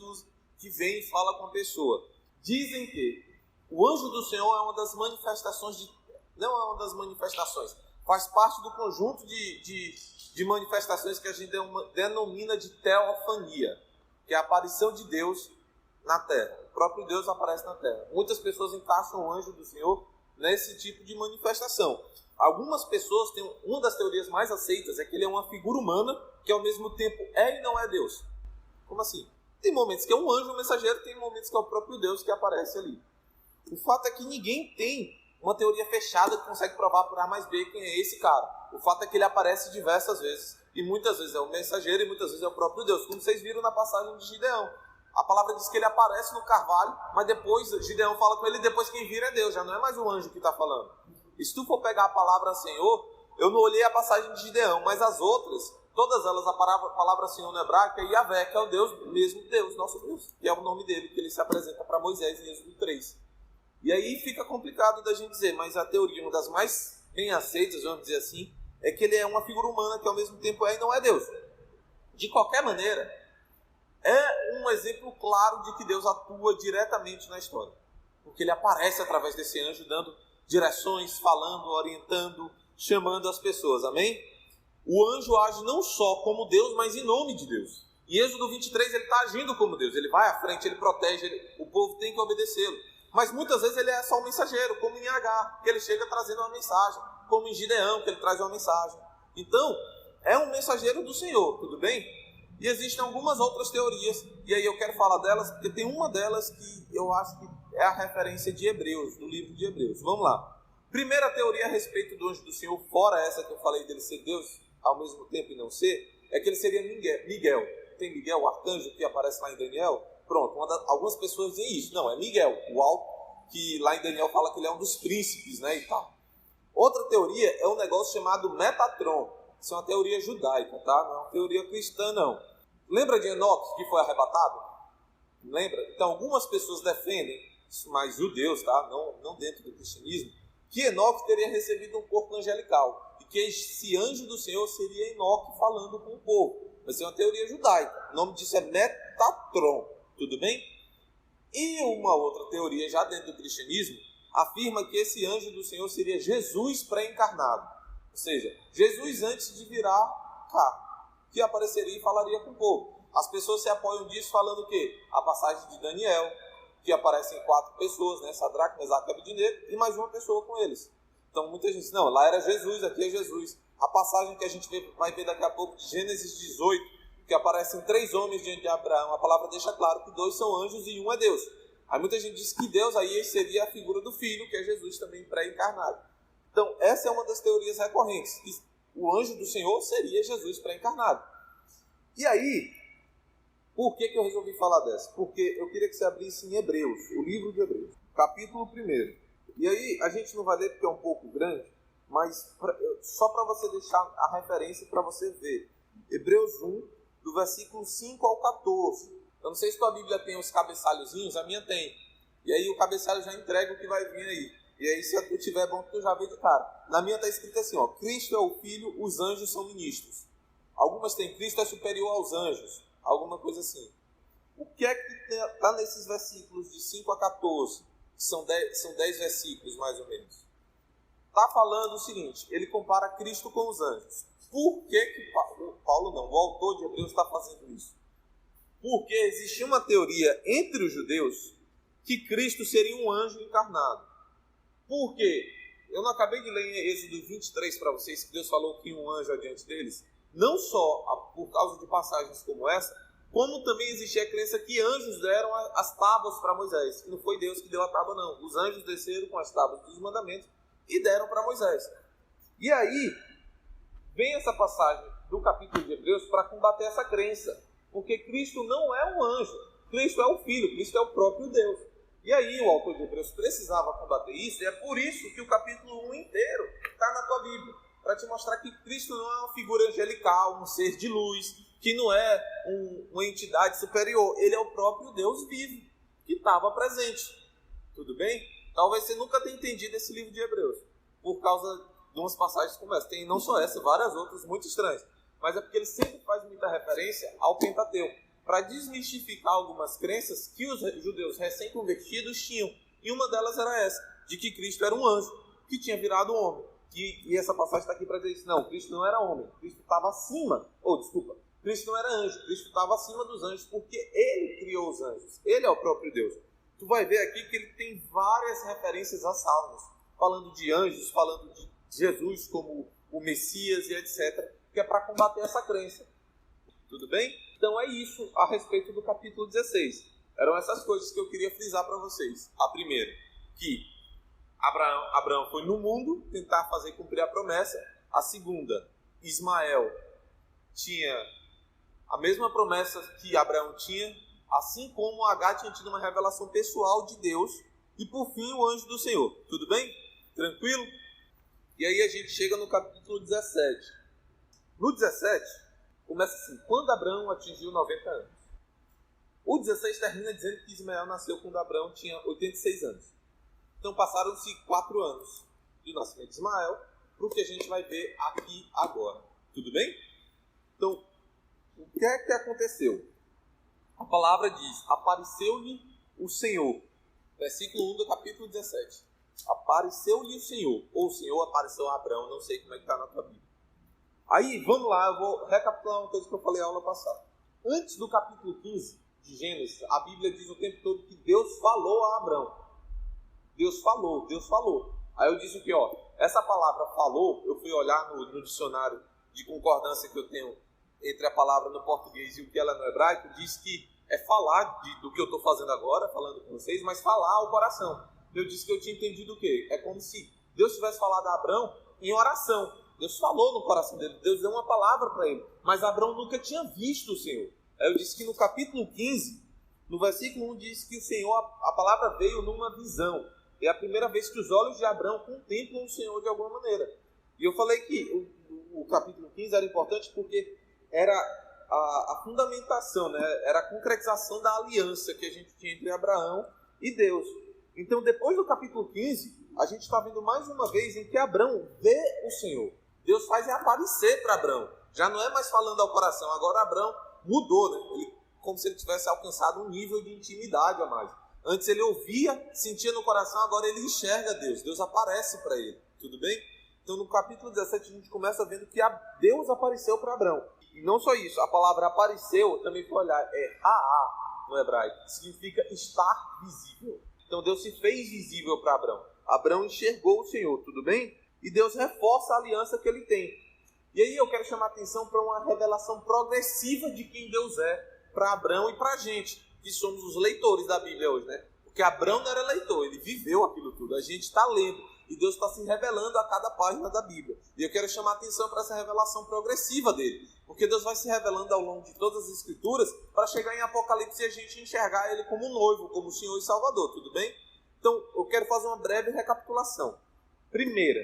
que vem e fala com a pessoa. Dizem que o anjo do Senhor é uma das manifestações não é uma das manifestações, faz parte do conjunto de manifestações que a gente denomina de teofania, que é a aparição de Deus na Terra. O próprio Deus aparece na Terra. Muitas pessoas encaixam o anjo do Senhor nesse tipo de manifestação. Algumas pessoas têm, uma das teorias mais aceitas é que ele é uma figura humana que ao mesmo tempo é e não é Deus. Como assim? Tem momentos que é um anjo mensageiro, tem momentos que é o próprio Deus que aparece ali. O fato é que ninguém tem uma teoria fechada que consegue provar por A mais B quem é esse cara. O fato é que ele aparece diversas vezes. E muitas vezes é o mensageiro e muitas vezes é o próprio Deus. Como vocês viram na passagem de Gideão. A palavra diz que ele aparece no carvalho, mas depois Gideão fala com ele e depois quem vira é Deus. Já não é mais o anjo que está falando. E se tu for pegar a palavra Senhor, eu não olhei a passagem de Gideão, mas as outras, todas elas, a palavra Senhor no hebraico é Yahvé, que é o Deus, mesmo Deus, nosso Deus. Que é o nome dele, que ele se apresenta para Moisés em Êxodo 3. E aí fica complicado da gente dizer, mas a teoria, uma das mais bem aceitas, vamos dizer assim, é que ele é uma figura humana que ao mesmo tempo é e não é Deus. De qualquer maneira, é um exemplo claro de que Deus atua diretamente na história. Porque ele aparece através desse anjo, dando direções, falando, orientando, chamando as pessoas, amém? O anjo age não só como Deus, mas em nome de Deus. Em Êxodo 23 ele está agindo como Deus, ele vai à frente, ele protege, o povo tem que obedecê-lo. Mas muitas vezes ele é só um mensageiro, como em Agar, que ele chega trazendo uma mensagem, como em Gideão, que ele traz uma mensagem. Então, é um mensageiro do Senhor, tudo bem? E existem algumas outras teorias, e aí eu quero falar delas, porque tem uma delas que eu acho que é a referência de Hebreus, do livro de Hebreus. Vamos lá. Primeira teoria a respeito do anjo do Senhor, fora essa que eu falei dele ser Deus ao mesmo tempo e não ser, é que ele seria Miguel. Tem Miguel, o arcanjo que aparece lá em Daniel? Pronto, algumas pessoas dizem isso. Não, é Miguel, o alto, que lá em Daniel fala que ele é um dos príncipes, né, e tal. Outra teoria é um negócio chamado Metatron. Isso é uma teoria judaica, tá? Não é uma teoria cristã, não. Lembra de Enoque, que foi arrebatado? Lembra? Então, algumas pessoas defendem, mas judeus, tá? Não dentro do cristianismo, que Enoque teria recebido um corpo angelical. E que esse anjo do Senhor seria Enoque falando com o povo. Mas é uma teoria judaica. O nome disso é Metatron. Tudo bem? E uma outra teoria, já dentro do cristianismo, afirma que esse anjo do Senhor seria Jesus pré-encarnado. Ou seja, Jesus antes de virar carne, que apareceria e falaria com o povo. As pessoas se apoiam disso falando o quê? A passagem de Daniel, que aparecem 4 pessoas, né? Sadraque, Mesaque e Abednego, e mais uma pessoa com eles. Então muita gente diz, não, lá era Jesus, aqui é Jesus. A passagem que a gente vai ver daqui a pouco de Gênesis 18, que aparecem 3 homens diante de Abraão, a palavra deixa claro que 2 são anjos e 1 é Deus. Aí muita gente diz que Deus aí seria a figura do Filho, que é Jesus também pré-encarnado. Então essa é uma das teorias recorrentes, que o anjo do Senhor seria Jesus pré-encarnado. E aí, por que eu resolvi falar dessa? Porque eu queria que você abrisse em Hebreus, o livro de Hebreus, capítulo 1. E aí, a gente não vai ler porque é um pouco grande, mas só para você deixar a referência para você ver. Hebreus 1, do versículo 5 ao 14. Eu não sei se tua Bíblia tem os cabeçalhozinhos, a minha tem. E aí o cabeçalho já entrega o que vai vir aí. E aí se tu tiver bom, tu já vê de cara. Na minha está escrito assim, ó, Cristo é o Filho, os anjos são ministros. Algumas têm Cristo é superior aos anjos. Alguma coisa assim. O que é que está nesses versículos de 5 a 14? São 10 versículos, mais ou menos. Está falando o seguinte, ele compara Cristo com os anjos. Por que o autor de Hebreus está fazendo isso? Porque existia uma teoria entre os judeus que Cristo seria um anjo encarnado. Por quê? Eu não acabei de ler em Êxodo 23 para vocês que Deus falou que um anjo adiante deles? Não só por causa de passagens como essa, como também existia a crença que anjos deram as tábuas para Moisés. E não foi Deus que deu a tábua, não. Os anjos desceram com as tábuas dos mandamentos e deram para Moisés. E aí, vem essa passagem do capítulo de Hebreus para combater essa crença. Porque Cristo não é um anjo. Cristo é o Filho. Cristo é o próprio Deus. E aí, o autor de Hebreus precisava combater isso. E é por isso que o capítulo 1 inteiro está na tua Bíblia. Para te mostrar que Cristo não é uma figura angelical, um ser de luz, que não é uma entidade superior. Ele é o próprio Deus vivo, que estava presente. Tudo bem? Talvez você nunca tenha entendido esse livro de Hebreus, por causa de umas passagens como essa. Tem não só essa, várias outras muito estranhas. Mas é porque ele sempre faz muita referência ao Pentateuco, para desmistificar algumas crenças que os judeus recém-convertidos tinham. E uma delas era essa, de que Cristo era um anjo, que tinha virado homem. E essa passagem está aqui para dizer isso. Não, Cristo não era homem, Cristo estava acima. Cristo não era anjo, Cristo estava acima dos anjos, porque Ele criou os anjos. Ele é o próprio Deus. Tu vai ver aqui que ele tem várias referências a salmos, falando de anjos, falando de Jesus como o Messias e etc., que é para combater essa crença. Tudo bem? Então é isso a respeito do capítulo 16. Eram essas coisas que eu queria frisar para vocês. A primeira, que Abraão foi no mundo tentar fazer cumprir a promessa. A segunda, Ismael tinha a mesma promessa que Abraão tinha, assim como Agar tinha tido uma revelação pessoal de Deus. E por fim, o anjo do Senhor. Tudo bem? Tranquilo? E aí a gente chega no capítulo 17. No 17, começa assim: quando Abraão atingiu 90 anos. O 16 termina dizendo que Ismael nasceu quando Abraão tinha 86 anos. Então passaram-se 4 anos do nascimento de Ismael para o que a gente vai ver aqui agora. Tudo bem? Então, o que é que aconteceu? A palavra diz: apareceu-lhe o Senhor. Versículo 1 do capítulo 17. Apareceu-lhe o Senhor. Ou o Senhor apareceu a Abraão. Não sei como é que está na tua Bíblia. Aí, vamos lá. Eu vou recapitular uma coisa que eu falei na aula passada. Antes do capítulo 15 de Gênesis, a Bíblia diz o tempo todo que Deus falou a Abraão. Deus falou. Aí eu disse o que, essa palavra falou, eu fui olhar no dicionário de concordância que eu tenho entre a palavra no português e o que ela é no hebraico, diz que é falar do que eu estou fazendo agora, falando com vocês, mas falar ao coração. Eu disse que eu tinha entendido o quê? É como se Deus tivesse falado a Abraão em oração. Deus falou no coração dele, Deus deu uma palavra para ele, mas Abraão nunca tinha visto o Senhor. Aí eu disse que no capítulo 15, no versículo 1, diz que o Senhor, a palavra veio numa visão. É a primeira vez que os olhos de Abraão contemplam o Senhor de alguma maneira. E eu falei que o capítulo 15 era importante porque era a fundamentação, né? Era a concretização da aliança que a gente tinha entre Abraão e Deus. Então, depois do capítulo 15, a gente está vendo mais uma vez em que Abraão vê o Senhor. Deus faz aparecer para Abraão. Já não é mais falando ao coração. Agora Abraão mudou, né? Como se ele tivesse alcançado um nível de intimidade a mais. Antes ele ouvia, sentia no coração, agora ele enxerga Deus. Deus aparece para ele. Tudo bem? Então no capítulo 17 a gente começa vendo que Deus apareceu para Abraão. E não só isso, a palavra apareceu, também foi olhar, é Raá no hebraico, que significa estar visível. Então Deus se fez visível para Abraão. Abraão enxergou o Senhor, tudo bem? E Deus reforça a aliança que ele tem. E aí eu quero chamar a atenção para uma revelação progressiva de quem Deus é para Abraão e para a gente, que somos os leitores da Bíblia hoje, né? Porque Abraão não era leitor, ele viveu aquilo tudo. A gente está lendo e Deus está se revelando a cada página da Bíblia. E eu quero chamar a atenção para essa revelação progressiva dele. Porque Deus vai se revelando ao longo de todas as Escrituras para chegar em Apocalipse e a gente enxergar ele como noivo, como Senhor e Salvador, tudo bem? Então, eu quero fazer uma breve recapitulação. Primeira,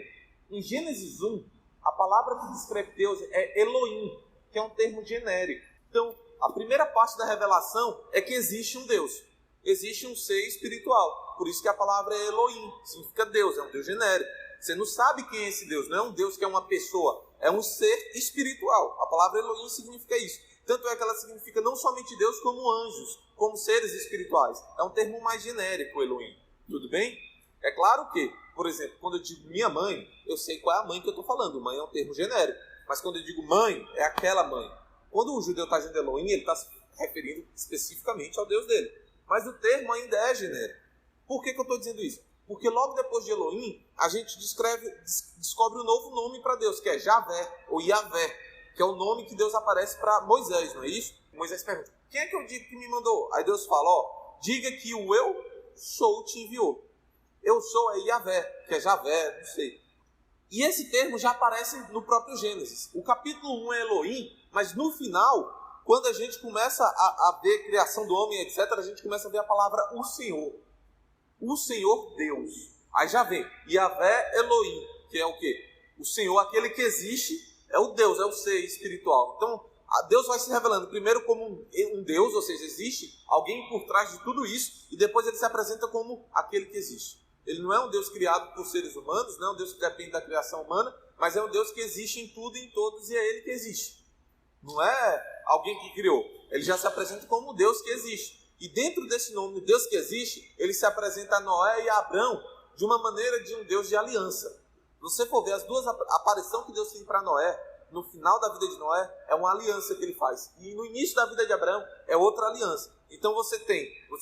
em Gênesis 1, a palavra que descreve Deus é Elohim, que é um termo genérico. Então, a primeira parte da revelação é que existe um Deus. Existe um ser espiritual. Por isso que a palavra é Elohim, significa Deus, é um Deus genérico. Você não sabe quem é esse Deus, não é um Deus que é uma pessoa, é um ser espiritual. A palavra Elohim significa isso. Tanto é que ela significa não somente Deus, como anjos, como seres espirituais. É um termo mais genérico, Elohim. Tudo bem? É claro que, por exemplo, quando eu digo minha mãe, eu sei qual é a mãe que eu estou falando. Mãe é um termo genérico. Mas quando eu digo mãe, é aquela mãe. Quando o judeu está dizendo Elohim, ele está se referindo especificamente ao Deus dele. Mas o termo ainda é genérico. Por que eu estou dizendo isso? Porque logo depois de Elohim, a gente descobre um novo nome para Deus, que é Javé, ou Yavé, que é o nome que Deus aparece para Moisés, não é isso? Moisés pergunta, quem é que eu digo que me mandou? Aí Deus fala, diga que o eu sou te enviou. Eu sou é Yavé, que é Javé, não sei. E esse termo já aparece no próprio Gênesis. O capítulo 1 é Elohim, mas no final, quando a gente começa a ver a criação do homem, etc., a gente começa a ver a palavra o Senhor. O Senhor Deus. Aí já vem Yavé Elohim, que é o quê? O Senhor, aquele que existe, é o Deus, é o ser espiritual. Então, Deus vai se revelando primeiro como um Deus, ou seja, existe alguém por trás de tudo isso, e depois ele se apresenta como aquele que existe. Ele não é um Deus criado por seres humanos, não é um Deus que depende da criação humana, mas é um Deus que existe em tudo e em todos, e é ele que existe. Não é alguém que criou. Ele já se apresenta como um Deus que existe. E dentro desse nome, Deus que existe, ele se apresenta a Noé e a Abrão de uma maneira de um Deus de aliança. Se você for ver as duas aparições que Deus tem para Noé, no final da vida de Noé, é uma aliança que ele faz. E no início da vida de Abraão, é outra aliança. Então você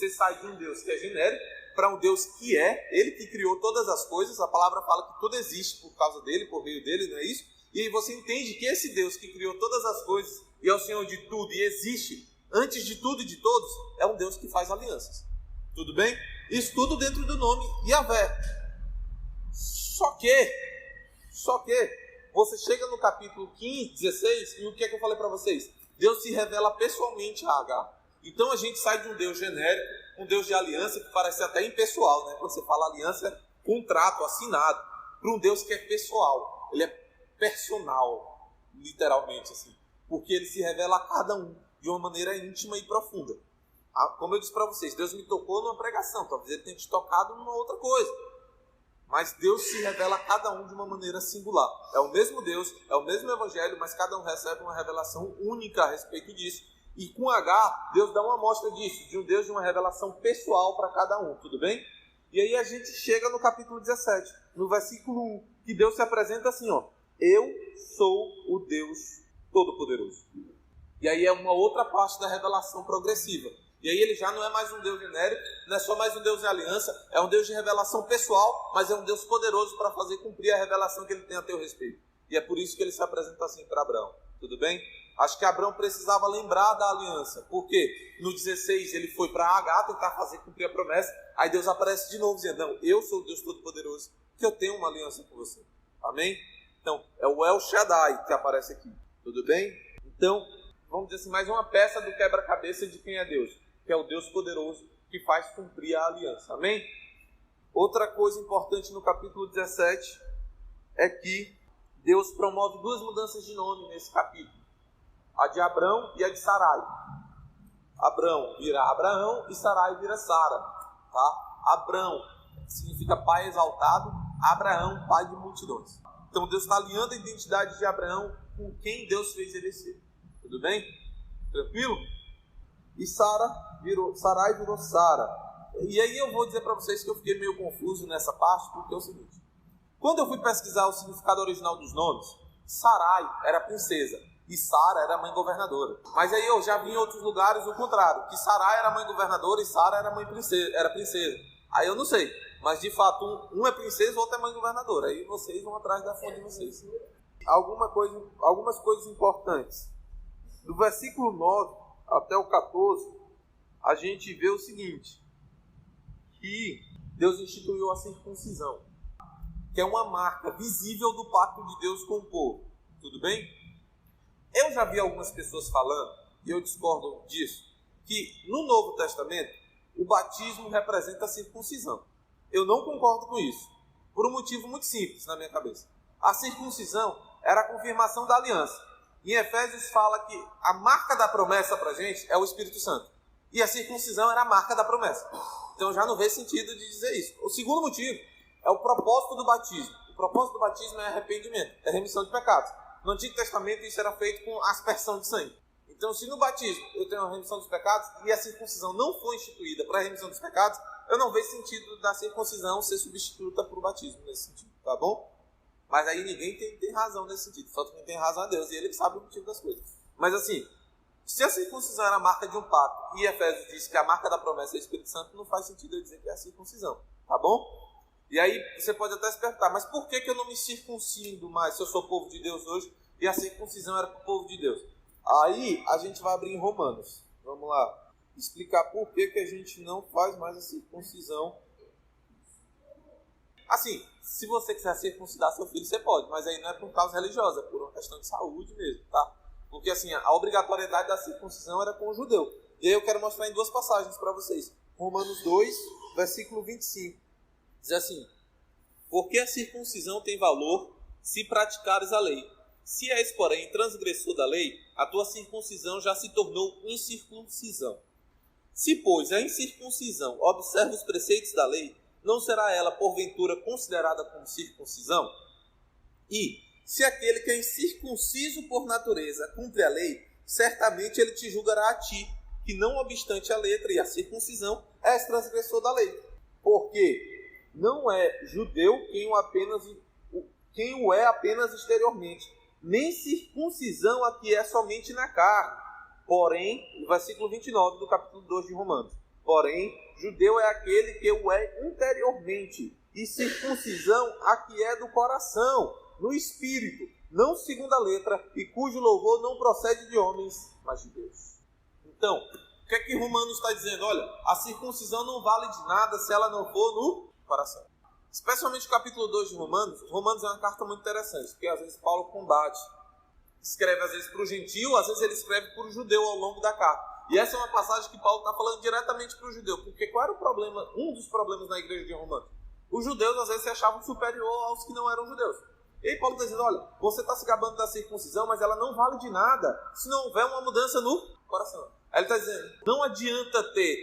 sai de um Deus que é genérico, para um Deus que é, ele que criou todas as coisas, a palavra fala que tudo existe por causa dele, por meio dele, não é isso? E aí você entende que esse Deus que criou todas as coisas, e é o Senhor de tudo, e existe antes de tudo e de todos, é um Deus que faz alianças. Tudo bem? Isso tudo dentro do nome Yavé. Só que, você chega no capítulo 15, 16, e o que é que eu falei para vocês? Deus se revela pessoalmente a Agar. Então a gente sai de um Deus genérico, um Deus de aliança, que parece até impessoal, né? Quando você fala aliança, contrato, assinado, para um Deus que é pessoal. Ele é personal, literalmente, assim. Porque ele se revela a cada um de uma maneira íntima e profunda. Como eu disse para vocês, Deus me tocou numa pregação, talvez ele tenha te tocado numa outra coisa. Mas Deus se revela a cada um de uma maneira singular. É o mesmo Deus, é o mesmo Evangelho, mas cada um recebe uma revelação única a respeito disso. E com H, Deus dá uma amostra disso, de um Deus de uma revelação pessoal para cada um, tudo bem? E aí a gente chega no capítulo 17, no versículo 1, que Deus se apresenta assim, eu sou o Deus Todo-Poderoso. E aí é uma outra parte da revelação progressiva. E aí ele já não é mais um Deus genérico, não é só mais um Deus de aliança, é um Deus de revelação pessoal, mas é um Deus poderoso para fazer cumprir a revelação que ele tem a teu respeito. E é por isso que ele se apresenta assim para Abraão, tudo bem? Acho que Abraão precisava lembrar da aliança, porque no 16 ele foi para Agar tentar fazer cumprir a promessa, aí Deus aparece de novo dizendo, não, eu sou o Deus Todo-Poderoso, que eu tenho uma aliança com você, amém? Então, é o El Shaddai que aparece aqui, tudo bem? Então, vamos dizer assim, mais uma peça do quebra-cabeça de quem é Deus, que é o Deus poderoso que faz cumprir a aliança, amém? Outra coisa importante no capítulo 17 é que Deus promove duas mudanças de nome nesse capítulo. A de Abrão e a de Sarai. Abrão vira Abraão e Sarai vira Sara. Tá? Abrão significa pai exaltado, Abraão, pai de multidões. Então Deus está alinhando a identidade de Abraão com quem Deus fez ele ser. Tudo bem? Tranquilo? E Sarai virou Sara. E aí eu vou dizer para vocês que eu fiquei meio confuso nessa parte, porque é o seguinte. Quando eu fui pesquisar o significado original dos nomes, Sarai era princesa. E Sara era mãe governadora. Mas aí eu já vi em outros lugares o contrário, que Sarai era mãe governadora e Sara era princesa. Aí eu não sei, mas de fato um é princesa, o outro é mãe governadora. Aí vocês vão atrás da fonte de vocês. Algumas coisas importantes. Do versículo 9 até o 14, a gente vê o seguinte, que Deus instituiu a circuncisão, que é uma marca visível do pacto de Deus com o povo. Tudo bem? Eu já vi algumas pessoas falando, e eu discordo disso, que no Novo Testamento o batismo representa a circuncisão. Eu não concordo com isso, por um motivo muito simples na minha cabeça. A circuncisão era a confirmação da aliança. Em Efésios fala que a marca da promessa para a gente é o Espírito Santo. E a circuncisão era a marca da promessa. Então já não vê sentido de dizer isso. O segundo motivo é o propósito do batismo. O propósito do batismo é arrependimento, é remissão de pecados. No Antigo Testamento isso era feito com aspersão de sangue. Então se no batismo eu tenho a remissão dos pecados e a circuncisão não foi instituída para a remissão dos pecados, Eu não vejo sentido da circuncisão ser substituta por batismo nesse sentido, tá bom? Mas aí ninguém tem razão nesse sentido. Só quem tem razão é Deus, e Ele que sabe o motivo das coisas. Mas assim, se a circuncisão era a marca de um pacto, e Efésios diz que a marca da promessa é o Espírito Santo, não faz sentido eu dizer que é a circuncisão, tá bom? E aí você pode até se perguntar, mas por que eu não me circuncido mais se eu sou povo de Deus hoje e a circuncisão era para o povo de Deus? Aí a gente vai abrir em Romanos. Vamos lá. Explicar por que a gente não faz mais a circuncisão. Assim, se você quiser circuncidar seu filho, você pode, mas aí não é por causa religiosa, é por uma questão de saúde mesmo, tá? Porque assim, a obrigatoriedade da circuncisão era com o judeu. E aí eu quero mostrar em duas passagens para vocês. Romanos 2, versículo 25. Diz assim: porque a circuncisão tem valor se praticares a lei. Se és, porém, transgressor da lei, a tua circuncisão já se tornou incircuncisão. Se, pois, a incircuncisão observa os preceitos da lei, não será ela, porventura, considerada como circuncisão? E, se aquele que é incircunciso por natureza cumpre a lei, certamente ele te julgará a ti, que não obstante a letra e a circuncisão, és transgressor da lei. Porque não é judeu quem o é apenas exteriormente, nem circuncisão a que é somente na carne. Porém, no versículo 29 do capítulo 2 de Romanos, porém, judeu é aquele que o é interiormente, e circuncisão a que é do coração, no espírito, não segundo a letra, e cujo louvor não procede de homens, mas de Deus. Então, o que é que Romanos está dizendo? Olha, a circuncisão não vale de nada se ela não for no coração. Especialmente o capítulo 2 de Romanos. Romanos é uma carta muito interessante, porque às vezes Paulo combate, escreve às vezes para o gentio, às vezes ele escreve para o judeu ao longo da carta. E essa é uma passagem que Paulo está falando diretamente para o judeu, porque qual era o problema, um dos problemas na igreja de Romanos? Os judeus às vezes se achavam superior aos que não eram judeus. E aí Paulo está dizendo, olha, você está se gabando da circuncisão, mas ela não vale de nada se não houver uma mudança no coração. Aí ele está dizendo, não adianta ter,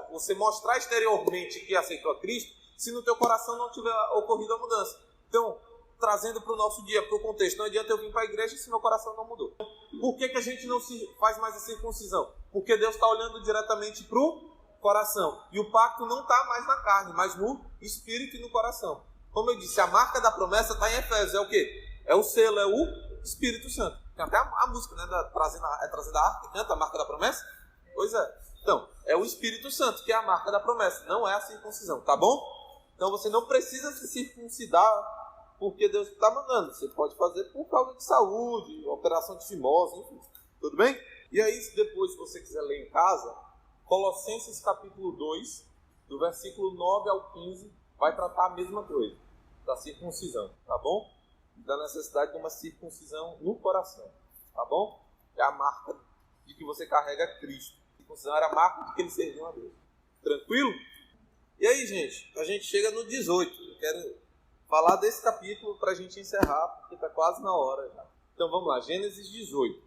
você mostrar exteriormente que aceitou a Cristo, se no teu coração não tiver ocorrido a mudança. Então, trazendo para o nosso dia, para o contexto, não adianta eu vir para a igreja se meu coração não mudou. Por que a gente não faz mais a circuncisão? Porque Deus está olhando diretamente para o coração. E o pacto não está mais na carne, mas no espírito e no coração. Como eu disse, a marca da promessa está em Efésios. É o quê? É o selo, é o Espírito Santo. Tem até a música, né? Trazendo a arca, canta a marca da promessa? Pois é. Então, é o Espírito Santo que é a marca da promessa, não é a circuncisão, tá bom? Então você não precisa se circuncidar porque Deus está mandando. Você pode fazer por causa de saúde, operação de fimose, enfim. Tudo bem? E aí, depois, se você quiser ler em casa, Colossenses capítulo 2, do versículo 9 ao 15, vai tratar a mesma coisa, da circuncisão, tá bom? Da necessidade de uma circuncisão no coração, tá bom? É a marca de que você carrega Cristo. A circuncisão era a marca de que ele serviu a Deus. Tranquilo? E aí, gente, a gente chega no 18. Eu quero falar desse capítulo para a gente encerrar, porque está quase na hora já. Então vamos lá, Gênesis 18.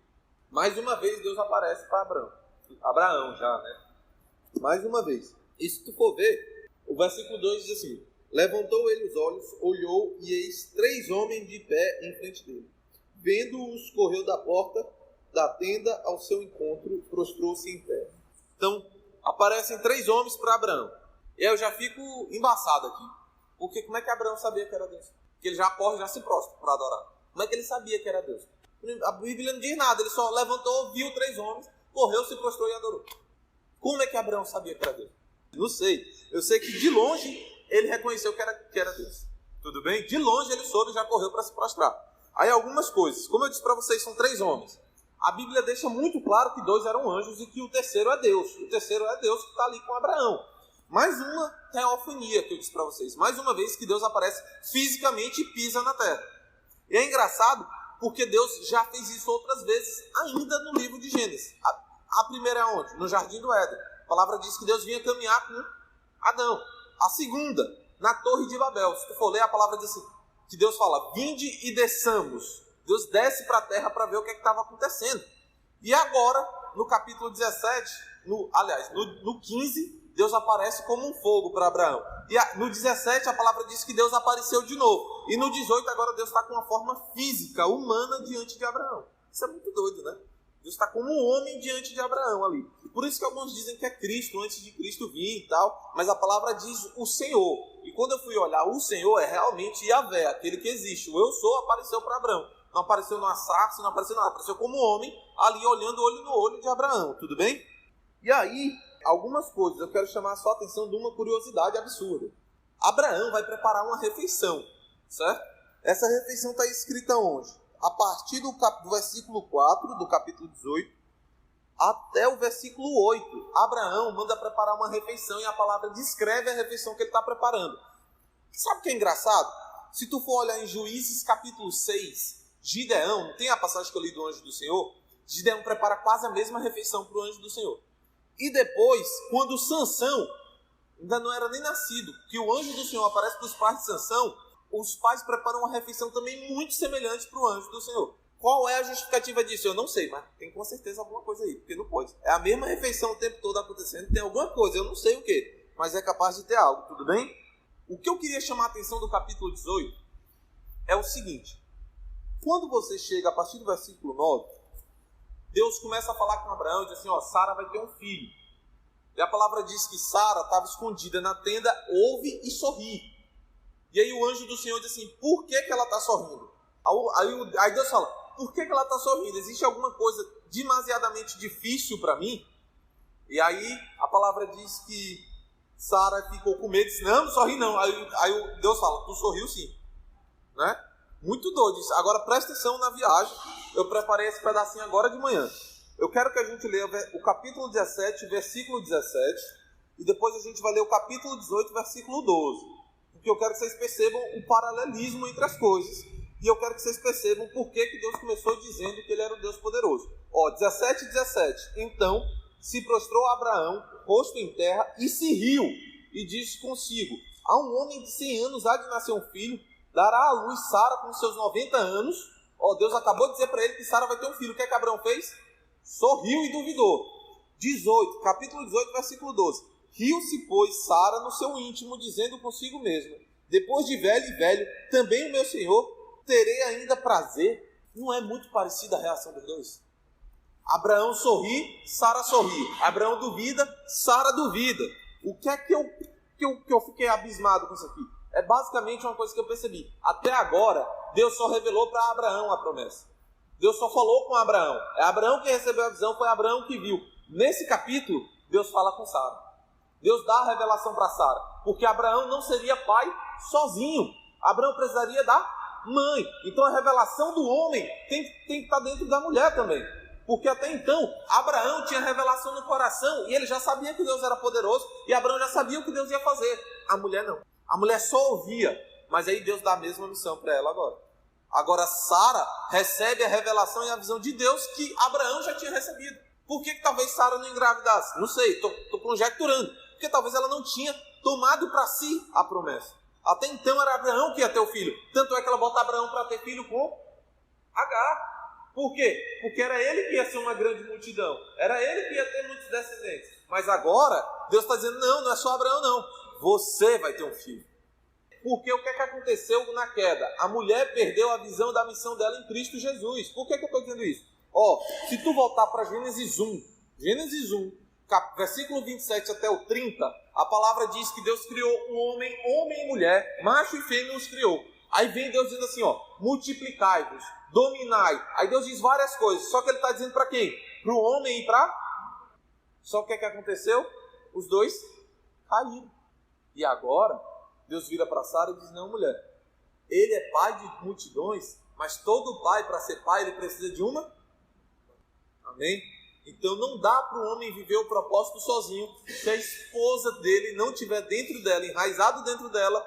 Mais uma vez Deus aparece para Abraão já, né? Mais uma vez. E se tu for ver, o versículo 2 diz assim: levantou ele os olhos, olhou, e eis 3 homens de pé em frente dele. Vendo-os, correu da porta da tenda ao seu encontro, prostrou-se em pé. Então, aparecem 3 homens para Abraão. E eu já fico embaçado aqui. Porque como é que Abraão sabia que era Deus? Porque ele já corre, já se prostra para adorar. Como é que ele sabia que era Deus? A Bíblia não diz nada, ele só levantou, viu 3 homens, correu, se prostrou e adorou. Como é que Abraão sabia que era Deus? Não sei. Eu sei que de longe ele reconheceu que era Deus. Tudo bem? De longe ele soube e já correu para se prostrar. Aí algumas coisas. Como eu disse para vocês, são 3 homens. A Bíblia deixa muito claro que 2 eram anjos e que o terceiro é Deus. O terceiro é Deus que está ali com Abraão. Mais uma teofania que eu disse para vocês. Mais uma vez que Deus aparece fisicamente e pisa na terra. E é engraçado porque Deus já fez isso outras vezes ainda no livro de Gênesis. A primeira é onde? No Jardim do Éden. A palavra diz que Deus vinha caminhar com Adão. A segunda, na Torre de Babel. Se tu for ler, a palavra diz assim, que Deus fala, vinde e desçamos. Deus desce para a terra para ver o que estava acontecendo. E agora, no capítulo 17, no 15, Deus aparece como um fogo para Abraão. E no 17, a palavra diz que Deus apareceu de novo. E no 18, agora Deus está com uma forma física, humana, diante de Abraão. Isso é muito doido, né? Deus está como um homem diante de Abraão ali. Por isso que alguns dizem que é Cristo, antes de Cristo vir e tal. Mas a palavra diz o Senhor. E quando eu fui olhar, o Senhor é realmente Yahvé, aquele que existe. O eu sou apareceu para Abraão. Não apareceu numa sarça, não apareceu nada. Apareceu como homem, ali olhando olho no olho de Abraão. Tudo bem? E aí, algumas coisas. Eu quero chamar a sua atenção de uma curiosidade absurda. Abraão vai preparar uma refeição, certo? Essa refeição está escrita onde? A partir do versículo 4 do capítulo 18 até o versículo 8. Abraão manda preparar uma refeição e a palavra descreve a refeição que ele está preparando. Sabe o que é engraçado? Se tu for olhar em Juízes capítulo 6, Gideão, não tem a passagem que eu li do anjo do Senhor? Gideão prepara quase a mesma refeição para o anjo do Senhor. E depois, quando Sansão ainda não era nem nascido, que o anjo do Senhor aparece para os pais de Sansão, os pais preparam uma refeição também muito semelhante para o anjo do Senhor. Qual é a justificativa disso? Eu não sei, mas tem com certeza alguma coisa aí, porque não pode. É a mesma refeição o tempo todo acontecendo, tem alguma coisa, eu não sei o que, mas é capaz de ter algo, tudo bem? O que eu queria chamar a atenção do capítulo 18 é o seguinte: quando você chega a partir do versículo 9, Deus começa a falar com Abraão e diz assim, Sara vai ter um filho. E a palavra diz que Sara estava escondida na tenda, ouve e sorri. E aí o anjo do Senhor diz assim, por que ela está sorrindo? Aí Deus fala, por que ela está sorrindo? Existe alguma coisa demasiadamente difícil para mim? E aí a palavra diz que Sara ficou com medo e disse, não sorri não. Aí Deus fala, tu sorriu sim. Né? Muito doido isso. Agora presta atenção na viagem. Eu preparei esse pedacinho agora de manhã. Eu quero que a gente leia o capítulo 17, versículo 17. E depois a gente vai ler o capítulo 18, versículo 12. Porque eu quero que vocês percebam o paralelismo entre as coisas. E eu quero que vocês percebam por que Deus começou dizendo que ele era um Deus poderoso. 17 e 17. Então se prostrou Abraão, rosto em terra, e se riu. E disse consigo, a um homem de 100 anos há de nascer um filho, dará à luz Sara com seus 90 anos. Deus acabou de dizer para ele que Sara vai ter um filho. O que é que Abraão fez? Sorriu e duvidou. 18, capítulo 18, versículo 12. Riu-se, pois, Sara no seu íntimo, dizendo consigo mesmo, depois de velho e velho, também o meu Senhor, terei ainda prazer. Não é muito parecida a reação dos dois? Abraão sorri, Sara sorri. Abraão duvida, Sara duvida. O que é que eu fiquei abismado com isso aqui? É basicamente uma coisa que eu percebi. Até agora, Deus só revelou para Abraão a promessa. Deus só falou com Abraão. É Abraão que recebeu a visão, foi Abraão que viu. Nesse capítulo, Deus fala com Sara. Deus dá a revelação para Sara. Porque Abraão não seria pai sozinho. Abraão precisaria da mãe. Então a revelação do homem tem que estar dentro da mulher também. Porque até então, Abraão tinha revelação no coração e ele já sabia que Deus era poderoso e Abraão já sabia o que Deus ia fazer. A mulher não. A mulher só ouvia, mas aí Deus dá a mesma missão para ela agora. Agora Sara recebe a revelação e a visão de Deus que Abraão já tinha recebido. Por que talvez Sara não engravidasse? Não sei, estou conjecturando. Porque talvez ela não tinha tomado para si a promessa. Até então era Abraão que ia ter o filho. Tanto é que ela bota Abraão para ter filho com Agar. Por quê? Porque era ele que ia ser uma grande multidão. Era ele que ia ter muitos descendentes. Mas agora, Deus está dizendo, não é só Abraão não. Você vai ter um filho. Porque o que é que aconteceu na queda? A mulher perdeu a visão da missão dela em Cristo Jesus. Por que eu estou dizendo isso? Se tu voltar para Gênesis 1, versículo 27 até o 30, a palavra diz que Deus criou um homem e mulher, macho e fêmea os criou. Aí vem Deus dizendo assim, multiplicai-vos, dominai. Aí Deus diz várias coisas, só que ele está dizendo para quem? Para o homem e para... Só que o que aconteceu? Os dois caíram. E agora, Deus vira para Sara e diz, não, mulher, ele é pai de multidões, mas todo pai, para ser pai, ele precisa de uma. Amém? Então não dá para o homem viver o propósito sozinho, se a esposa dele não estiver dentro dela, enraizado dentro dela,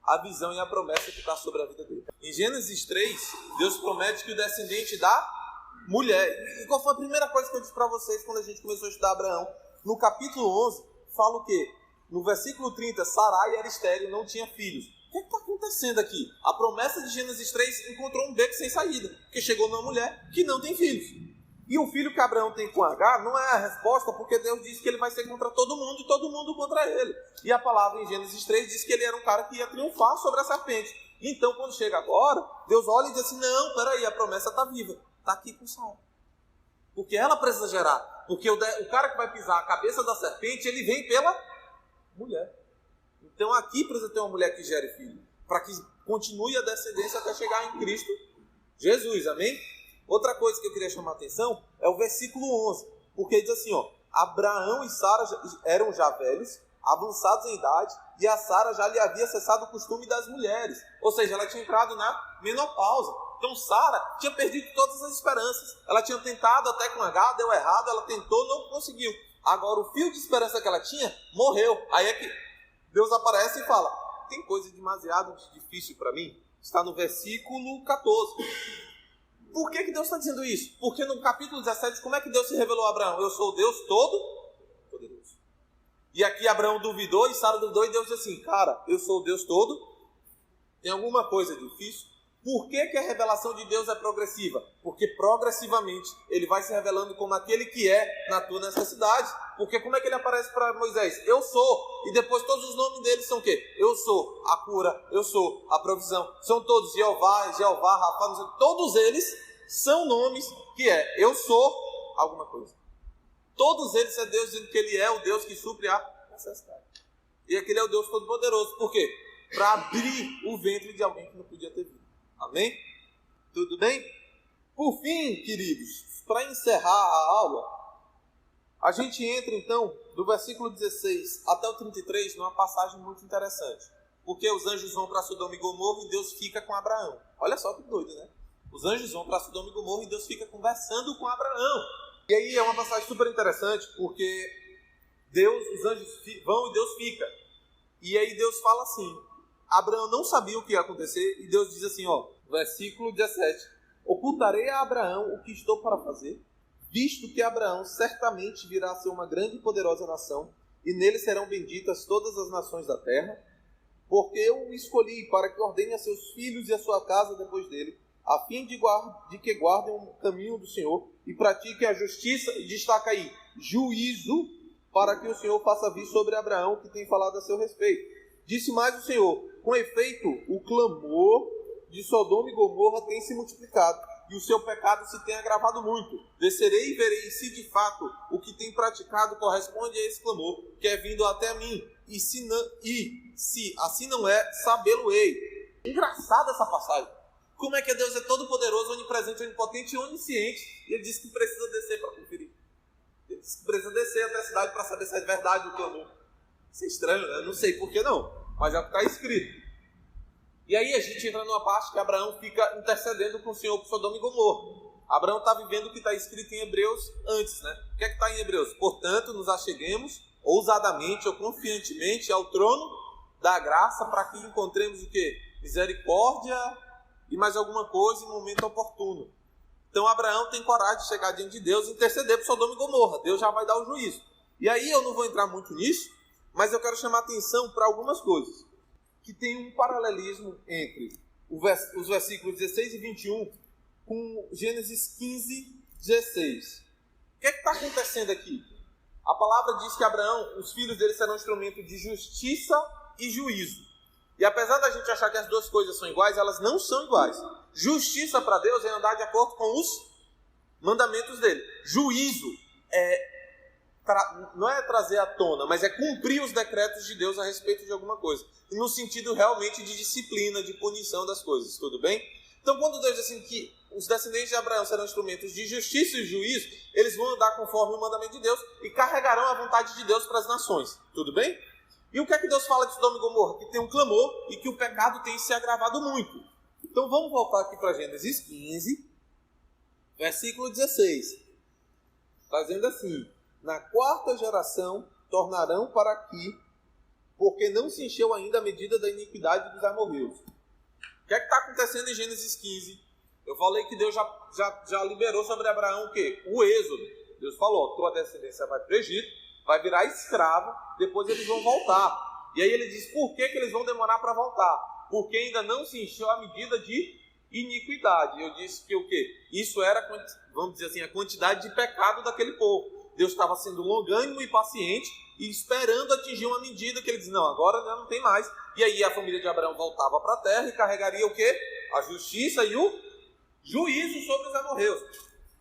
a visão e a promessa que está sobre a vida dele. Em Gênesis 3, Deus promete que o descendente da mulher. E qual foi a primeira coisa que eu disse para vocês quando a gente começou a estudar Abraão? No capítulo 11, fala o quê? No versículo 30, Sarai era estéril, não tinha filhos. O que está acontecendo aqui? A promessa de Gênesis 3 encontrou um beco sem saída, porque chegou numa mulher que não tem filhos. E o filho que Abraão tem com Agar não é a resposta, porque Deus disse que ele vai ser contra todo mundo e todo mundo contra ele. E a palavra em Gênesis 3 diz que ele era um cara que ia triunfar sobre a serpente. Então, quando chega agora, Deus olha e diz assim, não, peraí, a promessa está viva, está aqui com Sara. Porque ela precisa gerar. Porque o cara que vai pisar a cabeça da serpente, ele vem pela mulher. Então aqui precisa ter uma mulher que gere filho, para que continue a descendência até chegar em Cristo Jesus, amém? Outra coisa que eu queria chamar a atenção é o versículo 11, porque diz assim, ó, Abraão e Sara eram já velhos, avançados em idade, e a Sara já lhe havia cessado o costume das mulheres, ou seja, ela tinha entrado na menopausa. Então Sara tinha perdido todas as esperanças, ela tinha tentado até com H, deu errado, ela tentou, não conseguiu. Agora o fio de esperança que ela tinha, morreu. Aí é que Deus aparece e fala, tem coisa demasiado difícil para mim? Está no versículo 14. Por que Deus está dizendo isso? Porque no capítulo 17, como é que Deus se revelou a Abraão? Eu sou o Deus Todo-Poderoso. E aqui Abraão duvidou e Sara duvidou e Deus disse assim, cara, eu sou o Deus todo, tem alguma coisa difícil? Por que a revelação de Deus é progressiva? Porque progressivamente ele vai se revelando como aquele que é na tua necessidade. Porque como é que ele aparece para Moisés? Eu sou. E depois todos os nomes dele são o quê? Eu sou a cura, eu sou a provisão. São todos Jeová, Rafa, todos eles são nomes que é eu sou alguma coisa. Todos eles é Deus dizendo que ele é o Deus que supre a necessidade. E aquele é o Deus Todo-Poderoso. Por quê? Para abrir o ventre de alguém que não podia ter vindo. Amém? Tudo bem? Por fim, queridos, para encerrar a aula, a gente entra então do versículo 16 até o 33 numa passagem muito interessante. Porque os anjos vão para Sodoma e Gomorra e Deus fica com Abraão. Olha só que doido, né? Os anjos vão para Sodoma e Gomorra e Deus fica conversando com Abraão. E aí é uma passagem super interessante porque os anjos vão e Deus fica. E aí Deus fala assim, Abraão não sabia o que ia acontecer e Deus diz assim, ó, versículo 17, ocultarei a Abraão o que estou para fazer, visto que Abraão certamente virá a ser uma grande e poderosa nação, e nele serão benditas todas as nações da terra, porque eu o escolhi para que ordene a seus filhos e a sua casa depois dele, a fim de que guardem o caminho do Senhor e pratiquem a justiça, e destaca aí, juízo, para que o Senhor faça vir sobre Abraão, que tem falado a seu respeito. Disse mais o Senhor, com efeito, o clamor de Sodoma e Gomorra tem se multiplicado, e o seu pecado se tem agravado muito. Descerei e verei se de fato o que tem praticado corresponde a esse clamor, que é vindo até mim, e se assim não é, sabê-lo-ei. Engraçada essa passagem. Como é que Deus é todo poderoso, onipresente, onipotente e onisciente, e ele disse que precisa descer para conferir. Ele disse que precisa descer até a cidade para saber se é verdade o clamor. Isso é estranho, né? Não sei por que não, mas já está escrito. E aí a gente entra numa parte que Abraão fica intercedendo com o Senhor por Sodoma e Gomorra. Abraão está vivendo o que está escrito em Hebreus antes, né? O que é que está em Hebreus? Portanto, nos acheguemos ousadamente ou confiantemente ao trono da graça para que encontremos o quê? Misericórdia e mais alguma coisa em momento oportuno. Então Abraão tem coragem de chegar diante de Deus e interceder por Sodoma e Gomorra. Deus já vai dar o juízo. E aí eu não vou entrar muito nisso, mas eu quero chamar atenção para algumas coisas, que tem um paralelismo entre os versículos 16 e 21 com Gênesis 15, 16. O que está acontecendo aqui? A palavra diz que Abraão, os filhos dele serão instrumento de justiça e juízo. E apesar da gente achar que as duas coisas são iguais, elas não são iguais. Justiça para Deus é andar de acordo com os mandamentos dele. Juízo não é trazer à tona, mas é cumprir os decretos de Deus a respeito de alguma coisa. No sentido realmente de disciplina, de punição das coisas, tudo bem? Então quando Deus diz assim que os descendentes de Abraão serão instrumentos de justiça e juízo, eles vão andar conforme o mandamento de Deus e carregarão a vontade de Deus para as nações, tudo bem? E o que é que Deus fala de Sodoma e Gomorra? Que tem um clamor e que o pecado tem se agravado muito. Então vamos voltar aqui para Gênesis 15, versículo 16. Está dizendo assim, na quarta geração tornarão para aqui, porque não se encheu ainda a medida da iniquidade dos amorreus. O que é que está acontecendo em Gênesis 15? Eu falei que Deus já liberou sobre Abraão o quê? O êxodo. Deus falou, tua descendência vai para o Egito, vai virar escravo, depois eles vão voltar. E aí ele diz, por que eles vão demorar para voltar? Porque ainda não se encheu a medida de iniquidade. Eu disse que o quê? Isso era, vamos dizer assim, a quantidade de pecado daquele povo. Deus estava sendo longânimo e paciente e esperando atingir uma medida que ele diz, não, agora já não tem mais. E aí a família de Abraão voltava para a terra e carregaria o quê? A justiça e o juízo sobre os amorreus.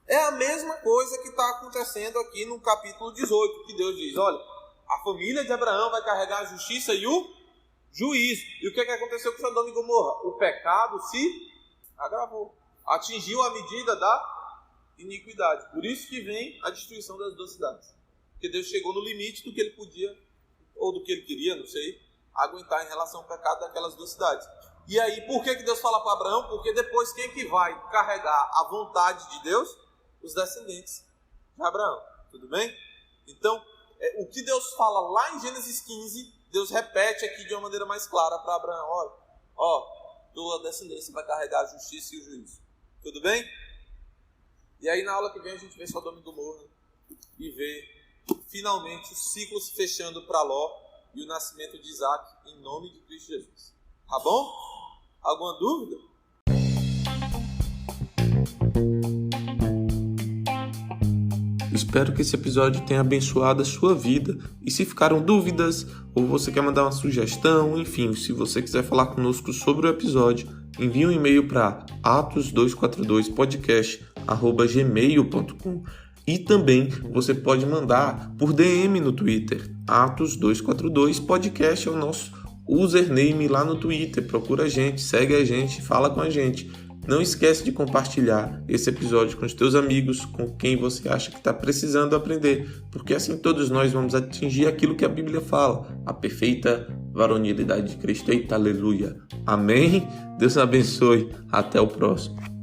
É a mesma coisa que está acontecendo aqui no capítulo 18, que Deus diz, olha, a família de Abraão vai carregar a justiça e o juízo. E o que aconteceu com Sodoma e Gomorra? O pecado se agravou, atingiu a medida da iniquidade. Por isso que vem a destruição das duas cidades. Porque Deus chegou no limite do que ele podia, ou do que ele queria, não sei, aguentar em relação ao pecado daquelas duas cidades. E aí, por que Deus fala para Abraão? Porque depois quem que vai carregar a vontade de Deus? Os descendentes de Abraão. Tudo bem? Então, o que Deus fala lá em Gênesis 15, Deus repete aqui de uma maneira mais clara para Abraão. Olha, tua descendência vai carregar a justiça e o juízo. Tudo bem? E aí na aula que vem a gente vê Sodoma e Gomorra e vê finalmente o ciclo se fechando para Ló e o nascimento de Isaac em nome de Cristo Jesus. Tá bom? Alguma dúvida? Espero que esse episódio tenha abençoado a sua vida. E se ficaram dúvidas, ou você quer mandar uma sugestão, enfim, se você quiser falar conosco sobre o episódio, envie um e-mail para atos242podcast@gmail.com. E também você pode mandar por DM no Twitter. Atos242podcast é o nosso username lá no Twitter. Procura a gente, segue a gente, fala com a gente. Não esquece de compartilhar esse episódio com os teus amigos, com quem você acha que está precisando aprender, porque assim todos nós vamos atingir aquilo que a Bíblia fala, a perfeita varonilidade de Cristo. Eita, aleluia. Amém? Deus abençoe. Até o próximo.